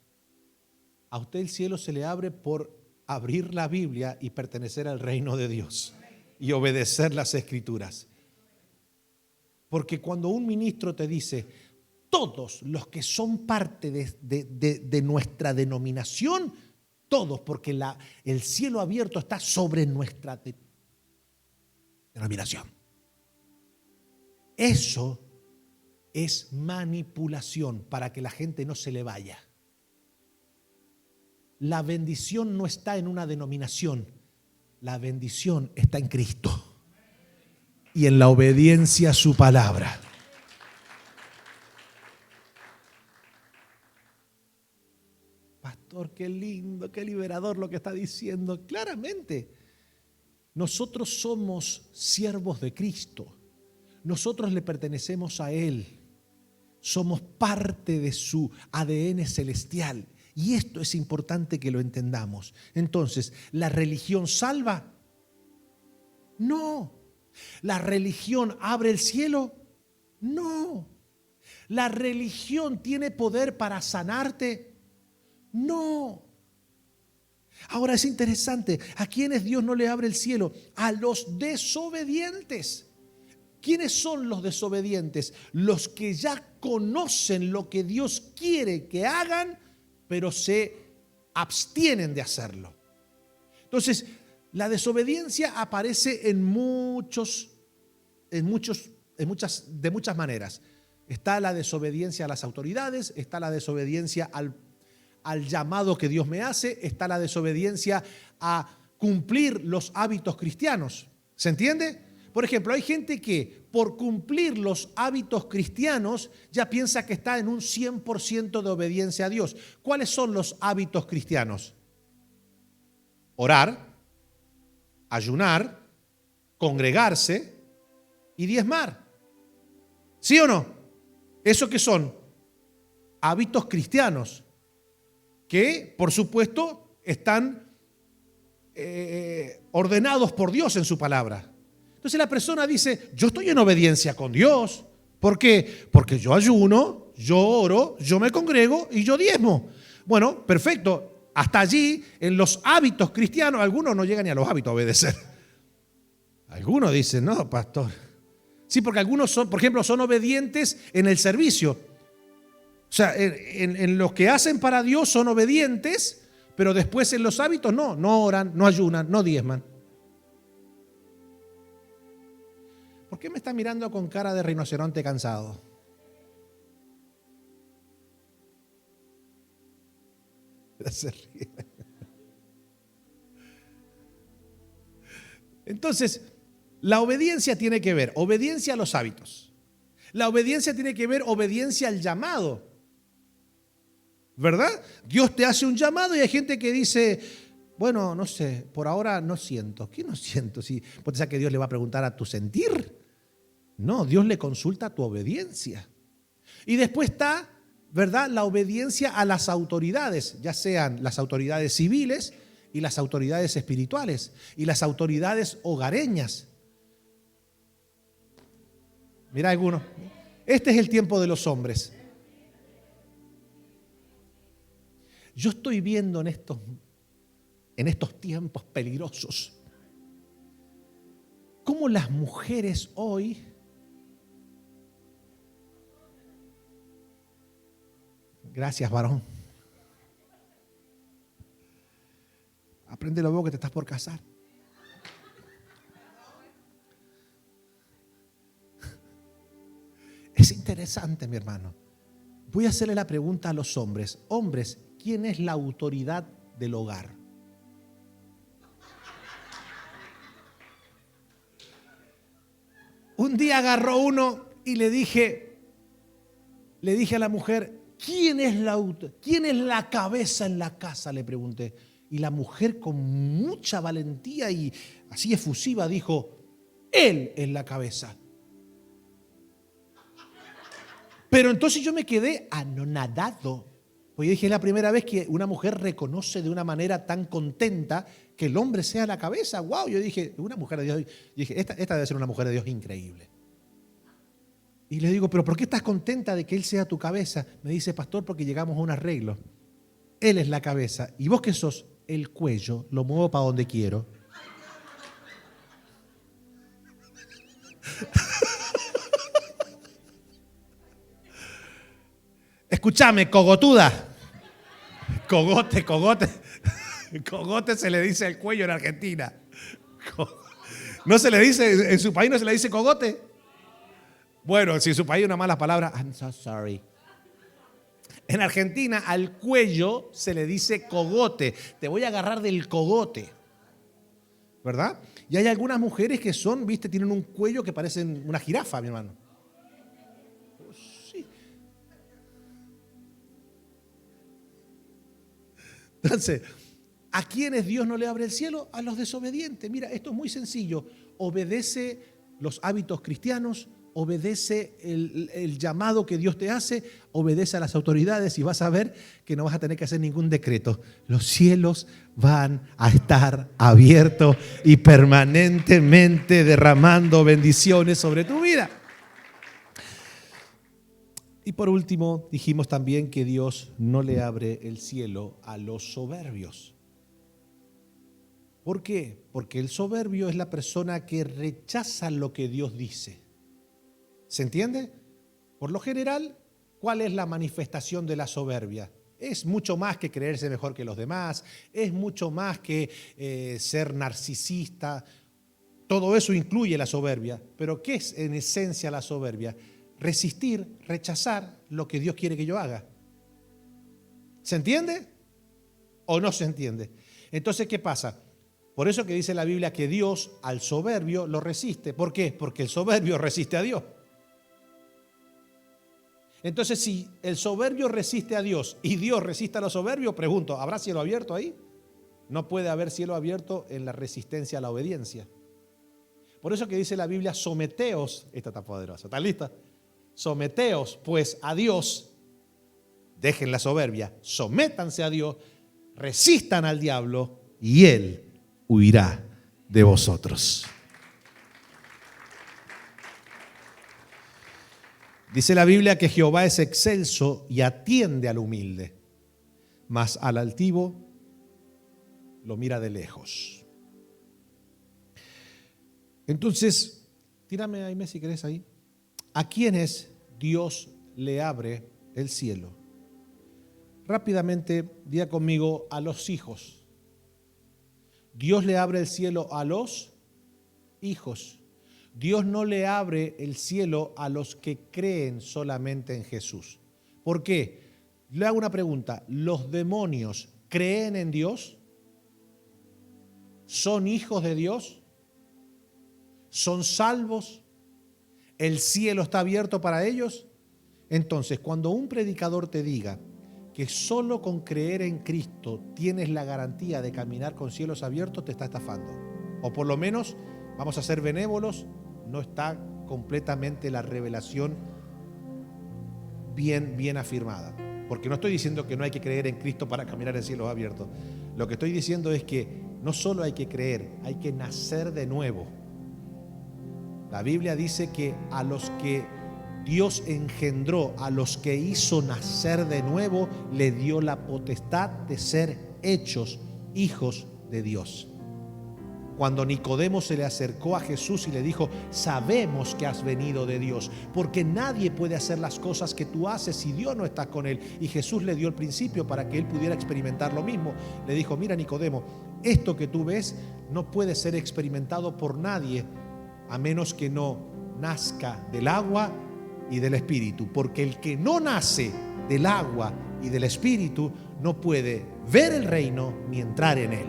A usted el cielo se le abre por abrir la Biblia y pertenecer al reino de Dios y obedecer las Escrituras. Porque cuando un ministro te dice, todos los que son parte de nuestra denominación, todos, porque el cielo abierto está sobre nuestra denominación. Eso es manipulación para que la gente no se le vaya. La bendición no está en una denominación, la bendición está en Cristo y en la obediencia a su palabra. Pastor, qué lindo, qué liberador lo que está diciendo. Claramente, nosotros somos siervos de Cristo. Nosotros le pertenecemos a Él. Somos parte de su ADN celestial. Y esto es importante que lo entendamos. Entonces, ¿la religión salva? No. ¿La religión abre el cielo? No. ¿La religión tiene poder para sanarte? No. Ahora es interesante, ¿a quiénes Dios no le abre el cielo? A los desobedientes. ¿Quiénes son los desobedientes? Los que ya conocen lo que Dios quiere que hagan, pero se abstienen de hacerlo. Entonces, la desobediencia aparece de muchas maneras. Está la desobediencia a las autoridades, está la desobediencia al llamado que Dios me hace, está la desobediencia a cumplir los hábitos cristianos. ¿Se entiende? Por ejemplo, hay gente que por cumplir los hábitos cristianos ya piensa que está en un 100% de obediencia a Dios. ¿Cuáles son los hábitos cristianos? Orar, ayunar, congregarse y diezmar. ¿Sí o no? ¿Eso qué son? Hábitos cristianos que, por supuesto, están ordenados por Dios en su palabra. Entonces la persona dice, yo estoy en obediencia con Dios. ¿Por qué? Porque yo ayuno, yo oro, yo me congrego y yo diezmo. Bueno, perfecto. Hasta allí, en los hábitos cristianos, algunos no llegan ni a los hábitos a obedecer. Algunos dicen, no, pastor. Sí, porque algunos son, por ejemplo, son obedientes en el servicio. O sea, en lo que hacen para Dios son obedientes, pero después en los hábitos no oran, no ayunan, no diezman. ¿Por qué me está mirando con cara de rinoceronte cansado? Se ríe. Entonces, la obediencia tiene que ver, obediencia a los hábitos. La obediencia tiene que ver, obediencia al llamado. ¿Verdad? Dios te hace un llamado y hay gente que dice, bueno, no sé, por ahora no siento. ¿Qué no siento? Si vos pensás que Dios le va a preguntar a tu sentir. No, Dios le consulta a tu obediencia. Y después está, ¿verdad?, la obediencia a las autoridades, ya sean las autoridades civiles y las autoridades espirituales y las autoridades hogareñas. Mira algunos. Este es el tiempo de los hombres. Yo estoy viendo en estos tiempos peligrosos cómo las mujeres hoy gracias, varón. Aprende lo vos que te estás por casar. Es interesante, mi hermano. Voy a hacerle la pregunta a los hombres. Hombres, ¿quién es la autoridad del hogar? Un día agarró uno y le dije a la mujer, ¿quién es la cabeza en la casa? Le pregunté. Y la mujer con mucha valentía y así efusiva dijo, él es la cabeza. Pero entonces yo me quedé anonadado. Pues yo dije, es la primera vez que una mujer reconoce de una manera tan contenta que el hombre sea la cabeza. ¡Wow! Yo dije, una mujer de Dios. Yo dije, esta debe ser una mujer de Dios increíble. Y le digo, ¿pero por qué estás contenta de que Él sea tu cabeza? Me dice, pastor, porque llegamos a un arreglo. Él es la cabeza. ¿Y vos qué sos? El cuello. Lo muevo para donde quiero. Escúchame, cogotuda. Cogote. Cogote se le dice al cuello en Argentina. ¿No se le dice, en su país no se le dice cogote? Bueno, si en su país hay una mala palabra, I'm so sorry. En Argentina al cuello se le dice cogote. Te voy a agarrar del cogote. ¿Verdad? Y hay algunas mujeres que son, viste, tienen un cuello que parecen una jirafa, mi hermano. Sí. Entonces, ¿a quiénes Dios no le abre el cielo? A los desobedientes. Mira, esto es muy sencillo. Obedece los hábitos cristianos, obedece el llamado que Dios te hace, obedece a las autoridades y vas a ver que no vas a tener que hacer ningún decreto. Los cielos van a estar abiertos y permanentemente derramando bendiciones sobre tu vida. Y por último, dijimos también que Dios no le abre el cielo a los soberbios. ¿Por qué? Porque el soberbio es la persona que rechaza lo que Dios dice. ¿Se entiende? Por lo general, ¿cuál es la manifestación de la soberbia? Es mucho más que creerse mejor que los demás, es mucho más que ser narcisista. Todo eso incluye la soberbia. Pero ¿qué es en esencia la soberbia? Resistir, rechazar lo que Dios quiere que yo haga. ¿Se entiende? ¿O no se entiende? Entonces, ¿qué pasa? Por eso que dice la Biblia que Dios al soberbio lo resiste. ¿Por qué? Porque el soberbio resiste a Dios. Entonces, si el soberbio resiste a Dios y Dios resiste a los soberbios, pregunto, ¿habrá cielo abierto ahí? No puede haber cielo abierto en la resistencia a la obediencia. Por eso que dice la Biblia, someteos, esta está poderosa, ¿están listas? Someteos pues a Dios, dejen la soberbia, sométanse a Dios, resistan al diablo y Él huirá de vosotros. Dice la Biblia que Jehová es excelso y atiende al humilde, mas al altivo lo mira de lejos. Entonces, tírame ahí, si querés ahí. ¿A quiénes Dios le abre el cielo? Rápidamente, diga conmigo, a los hijos. Dios le abre el cielo a los hijos. Dios no le abre el cielo a los que creen solamente en Jesús. ¿Por qué? Le hago una pregunta. ¿Los demonios creen en Dios? ¿Son hijos de Dios? ¿Son salvos? ¿El cielo está abierto para ellos? Entonces, cuando un predicador te diga que solo con creer en Cristo tienes la garantía de caminar con cielos abiertos, te está estafando. O por lo menos, vamos a ser benévolos, no está completamente la revelación bien afirmada. Porque no estoy diciendo que no hay que creer en Cristo para caminar en cielos abiertos. Lo que estoy diciendo es que no solo hay que creer, hay que nacer de nuevo. La Biblia dice que a los que Dios engendró, a los que hizo nacer de nuevo, le dio la potestad de ser hechos hijos de Dios. Cuando Nicodemo se le acercó a Jesús y le dijo, sabemos que has venido de Dios, porque nadie puede hacer las cosas que tú haces si Dios no está con él. Y Jesús le dio el principio para que él pudiera experimentar lo mismo. Le dijo, mira Nicodemo, esto que tú ves no puede ser experimentado por nadie a menos que no nazca del agua y del Espíritu, porque el que no nace del agua y del Espíritu no puede ver el reino ni entrar en él.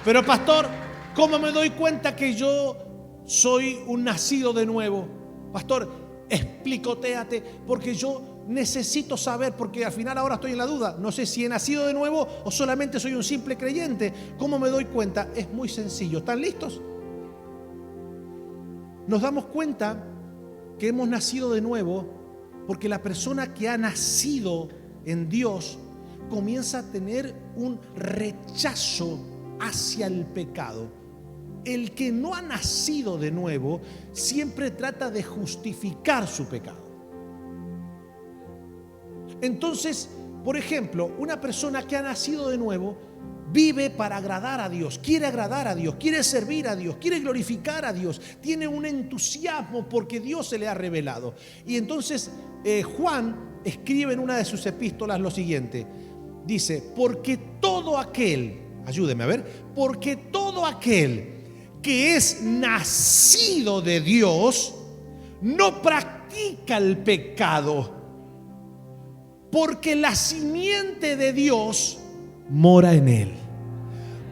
Pero pastor, ¿cómo me doy cuenta que yo soy un nacido de nuevo? Pastor, explicotéate, porque yo necesito saber, porque al final ahora estoy en la duda. No sé si he nacido de nuevo o solamente soy un simple creyente. ¿Cómo me doy cuenta? Es muy sencillo. ¿Están listos? Nos damos cuenta que hemos nacido de nuevo, porque la persona que ha nacido en Dios comienza a tener un rechazo hacia el pecado. El que no ha nacido de nuevo siempre trata de justificar su pecado. Entonces, por ejemplo, una persona que ha nacido de nuevo vive para agradar a Dios, quiere servir a Dios, quiere glorificar a Dios, tiene un entusiasmo porque Dios se le ha revelado. Y entonces Juan escribe en una de sus epístolas lo siguiente, dice: porque todo aquel, ayúdeme a ver, porque todo aquel que es nacido de Dios no practica el pecado, porque la simiente de Dios mora en él.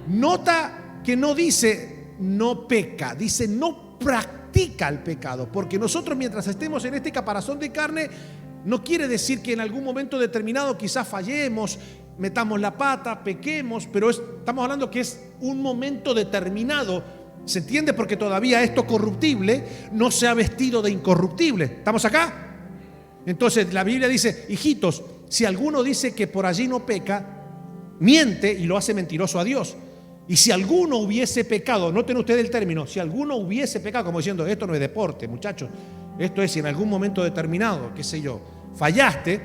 Nota que no dice no peca, dice no practica el pecado, porque nosotros mientras estemos en este caparazón de carne, no quiere decir que en algún momento determinado quizás fallemos, metamos la pata, pequemos, pero estamos hablando que es un momento determinado. ¿Se entiende? Porque todavía esto corruptible no se ha vestido de incorruptible. ¿Estamos acá? Entonces la Biblia dice: hijitos, si alguno dice que por allí no peca, miente y lo hace mentiroso a Dios. Y si alguno hubiese pecado, noten ustedes el término, si alguno hubiese pecado, como diciendo, esto no es deporte, muchachos, esto es si en algún momento determinado, qué sé yo, fallaste,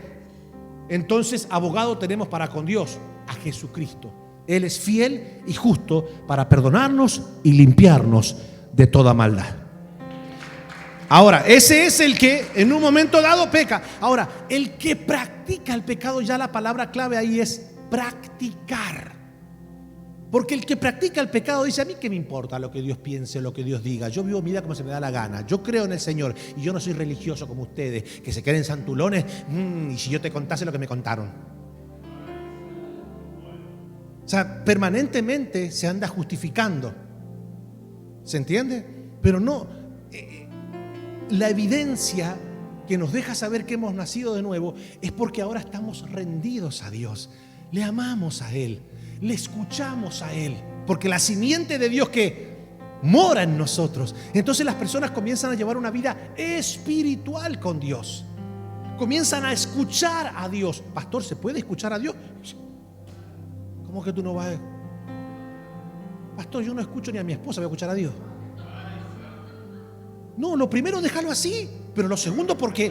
entonces abogado tenemos para con Dios, a Jesucristo. Él es fiel y justo para perdonarnos y limpiarnos de toda maldad. Ahora, ese es el que en un momento dado peca. Ahora, el que practica el pecado, ya la palabra clave ahí es practicar. Porque el que practica el pecado dice: a mí qué me importa lo que Dios piense, lo que Dios diga, yo vivo mi vida como se me da la gana, yo creo en el Señor y yo no soy religioso como ustedes que se creen santulones. Y si yo te contase lo que me contaron. O sea, permanentemente se anda justificando. ¿Se entiende? Pero no, la evidencia que nos deja saber que hemos nacido de nuevo es porque ahora estamos rendidos a Dios, le amamos a Él, le escuchamos a Él, porque la simiente de Dios que mora en nosotros. Entonces las personas comienzan a llevar una vida espiritual con Dios, comienzan a escuchar a Dios. Pastor, ¿se puede escuchar a Dios? ¿Cómo que tú no vas? Pastor, yo no escucho ni a mi esposa, voy a escuchar a Dios. No, lo primero déjalo así, pero lo segundo porque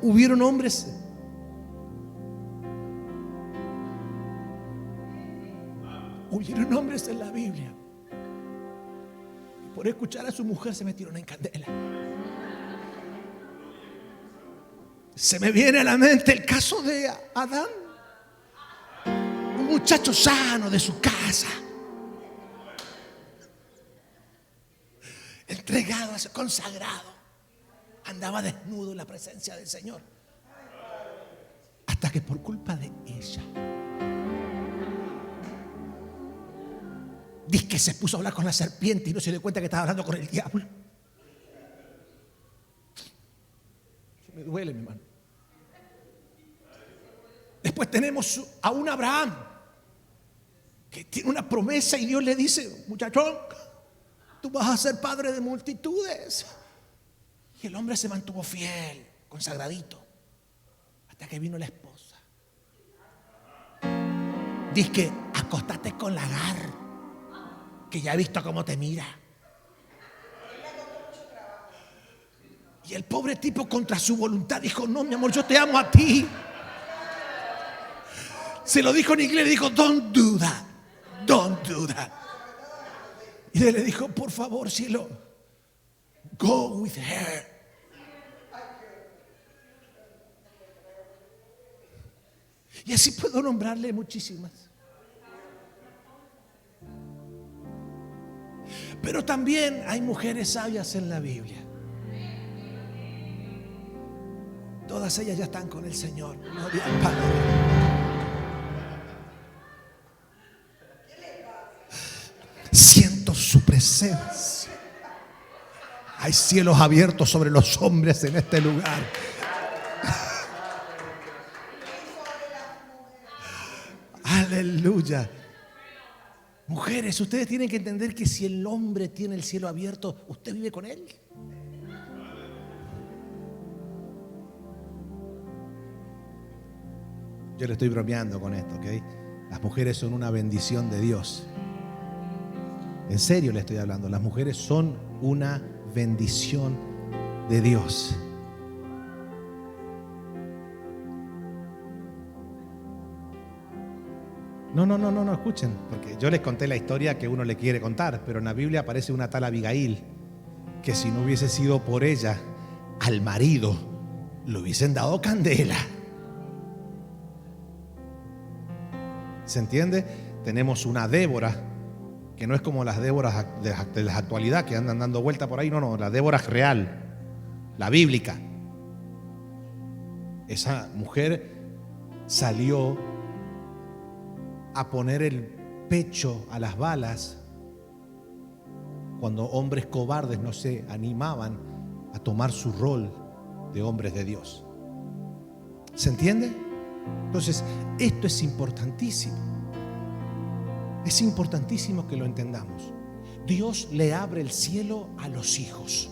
hubieron hombres en la Biblia por escuchar a su mujer se metieron en candela. Se me viene a la mente el caso de Adán, un muchacho sano de su casa, entregado, consagrado, andaba desnudo en la presencia del Señor, hasta que por culpa de ella dice que se puso a hablar con la serpiente y no se dio cuenta que estaba hablando con el diablo. Me duele, mi hermano. Después tenemos a un Abraham que tiene una promesa y Dios le dice: muchachón, tú vas a ser padre de multitudes. Y el hombre se mantuvo fiel, consagradito, hasta que vino la esposa. Dice que acostate con la Agar, que ya he visto cómo te mira. Y el pobre tipo, contra su voluntad, dijo: no, mi amor, yo te amo a ti. Se lo dijo en inglés, le dijo: don't do that, don't do that. Y él le dijo: por favor, cielo, go with her. Y así puedo nombrarle muchísimas. Pero también hay mujeres sabias en la Biblia. Todas ellas ya están con el Señor. Gloria al Padre. Siento su presencia. Hay cielos abiertos sobre los hombres en este lugar. Aleluya. Mujeres, ustedes tienen que entender que si el hombre tiene el cielo abierto, ¿usted vive con él? Yo le estoy bromeando con esto, ¿ok? Las mujeres son una bendición de Dios. En serio le estoy hablando. Las mujeres son una bendición de Dios. No, escuchen, porque yo les conté la historia que uno le quiere contar, pero en la Biblia aparece una tal Abigail, que si no hubiese sido por ella, al marido le hubiesen dado candela. ¿Se entiende? Tenemos una Débora, que no es como las Déboras de la actualidad que andan dando vuelta por ahí, no, la Débora es real, la bíblica. Esa mujer salió a poner el pecho a las balas cuando hombres cobardes no se animaban a tomar su rol de hombres de Dios. ¿Se entiende? Entonces, esto es importantísimo. Es importantísimo que lo entendamos. Dios le abre el cielo a los hijos.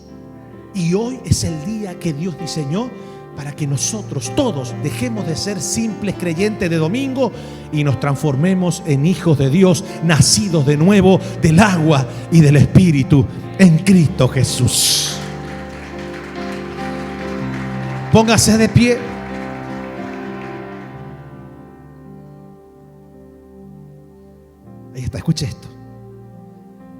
Y hoy es el día que Dios diseñó para que nosotros todos dejemos de ser simples creyentes de domingo y nos transformemos en hijos de Dios, nacidos de nuevo del agua y del Espíritu en Cristo Jesús. Póngase de pie. Ahí está, escuche esto.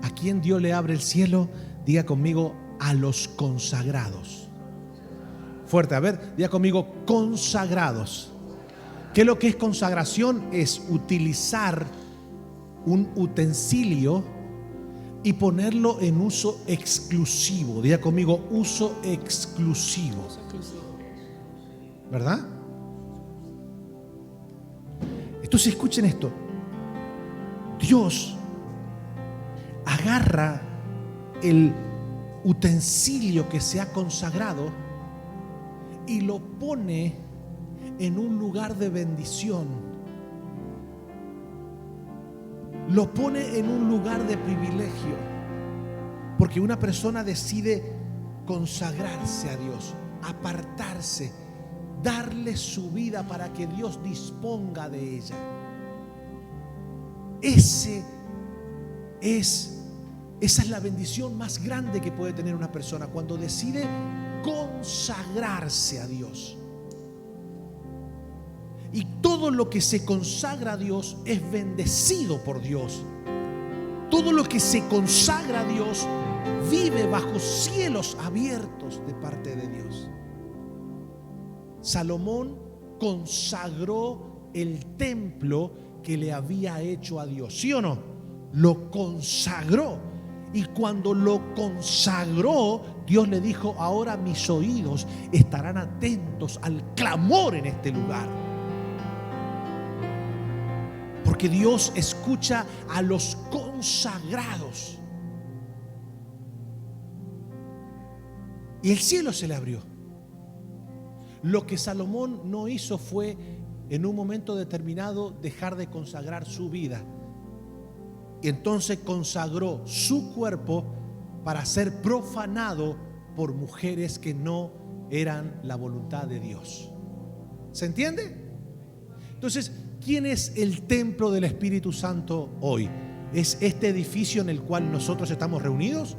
¿A quién Dios le abre el cielo? Diga conmigo, a los consagrados. Fuerte, a ver, diga conmigo, consagrados. ¿Qué es lo que es consagración? Es utilizar un utensilio y ponerlo en uso exclusivo. Diga conmigo, uso exclusivo. ¿Verdad? Entonces escuchen esto. Dios agarra el utensilio que se ha consagrado y lo pone en un lugar de bendición. Lo pone en un lugar de privilegio. Porque una persona decide consagrarse a Dios, apartarse, darle su vida para que Dios disponga de ella. Esa es la bendición más grande que puede tener una persona, cuando decide consagrarse a Dios. Y todo lo que se consagra a Dios es bendecido por Dios. Todo lo que se consagra a Dios vive bajo cielos abiertos de parte de Dios. Salomón consagró el templo que le había hecho a Dios, ¿sí o no? Lo consagró. Y cuando lo consagró, Dios le dijo: ahora mis oídos estarán atentos al clamor en este lugar. Porque Dios escucha a los consagrados. Y el cielo se le abrió. Lo que Salomón no hizo fue, en un momento determinado, dejar de consagrar su vida. Y entonces consagró su cuerpo para ser profanado por mujeres que no eran la voluntad de Dios. ¿Se entiende? Entonces, ¿quién es el templo del Espíritu Santo hoy? ¿Es este edificio en el cual nosotros estamos reunidos?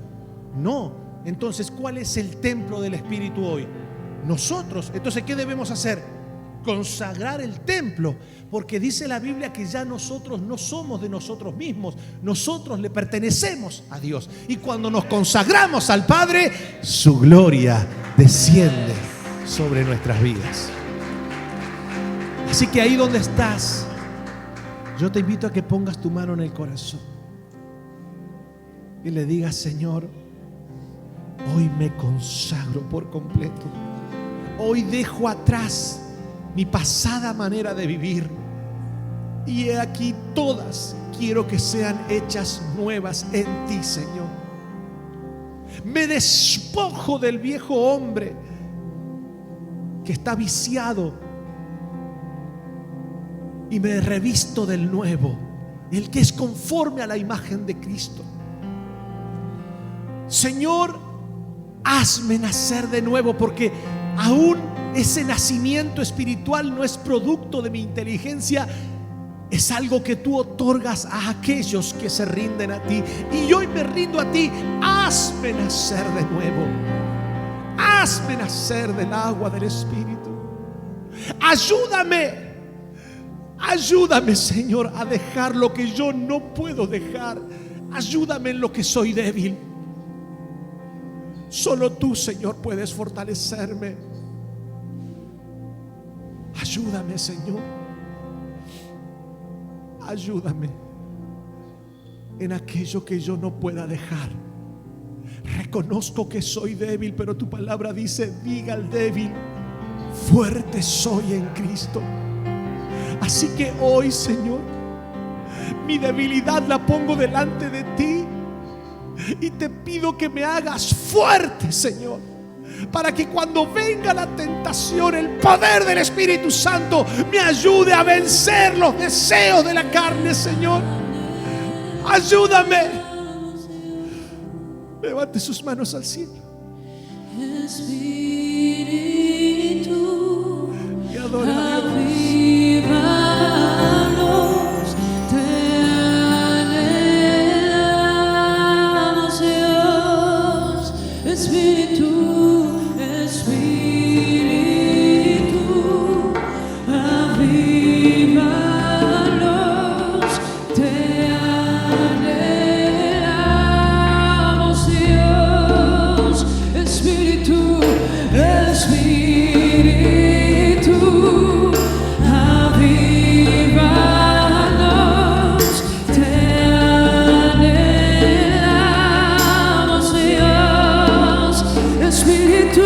No. Entonces, ¿cuál es el templo del Espíritu hoy? Nosotros. Entonces, ¿qué debemos hacer? Consagrar el templo, porque dice la Biblia que ya nosotros no somos de nosotros mismos, nosotros le pertenecemos a Dios, y cuando nos consagramos al Padre, su gloria desciende sobre nuestras vidas. Así que ahí donde estás, yo te invito a que pongas tu mano en el corazón y le digas: Señor, hoy me consagro por completo. Hoy dejo atrás mi pasada manera de vivir, y he aquí todas quiero que sean hechas nuevas en ti, Señor. Me despojo del viejo hombre que está viciado y me revisto del nuevo, el que es conforme a la imagen de Cristo. Señor, hazme nacer de nuevo, porque aún ese nacimiento espiritual no es producto de mi inteligencia, es algo que tú otorgas a aquellos que se rinden a ti. Y hoy me rindo a ti. Hazme nacer de nuevo. Hazme nacer del agua del Espíritu. Ayúdame. Ayúdame, Señor, a dejar lo que yo no puedo dejar. Ayúdame en lo que soy débil. Solo tú, Señor, puedes fortalecerme. Ayúdame, Señor. Ayúdame en aquello que yo no pueda dejar. Reconozco que soy débil, pero tu palabra dice: diga al débil, fuerte soy en Cristo. Así que hoy, Señor, mi debilidad la pongo delante de ti y te pido que me hagas fuerte, Señor, para que cuando venga la tentación, el poder del Espíritu Santo me ayude a vencer los deseos de la carne, Señor. Ayúdame. Levante sus manos al cielo. Espíritu, Y adora a Dios. avívanos, te anhelamos, Dios. Espíritu, avívanos, te anhelamos, Dios. Espíritu, Espíritu, avívanos, te anhelamos, Dios. Espíritu,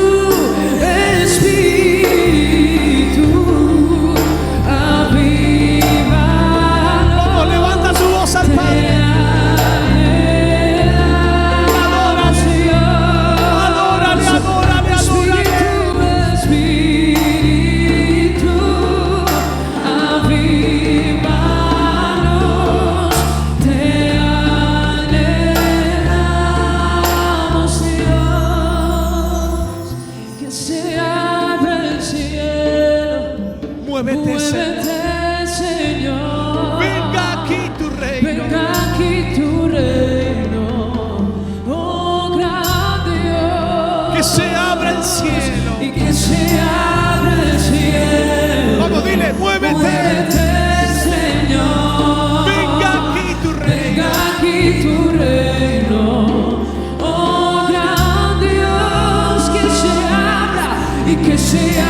Espíritu, avívanos. Como levanta su voz al Padre. Adórale, adórale, adórale. Espíritu, avívanos, te anhelamos, Dios. Que se abra el cielo. Muévete, Señor. Muévete, Señor. Venga aquí tu reino. Venga aquí tu reino, oh gran Dios. Que se abra el cielo. Y que se abra el cielo. Vamos, dile, muévete. Muévete, Señor. Venga aquí tu reino. Venga aquí tu reino, oh gran Dios. Que se abra y que se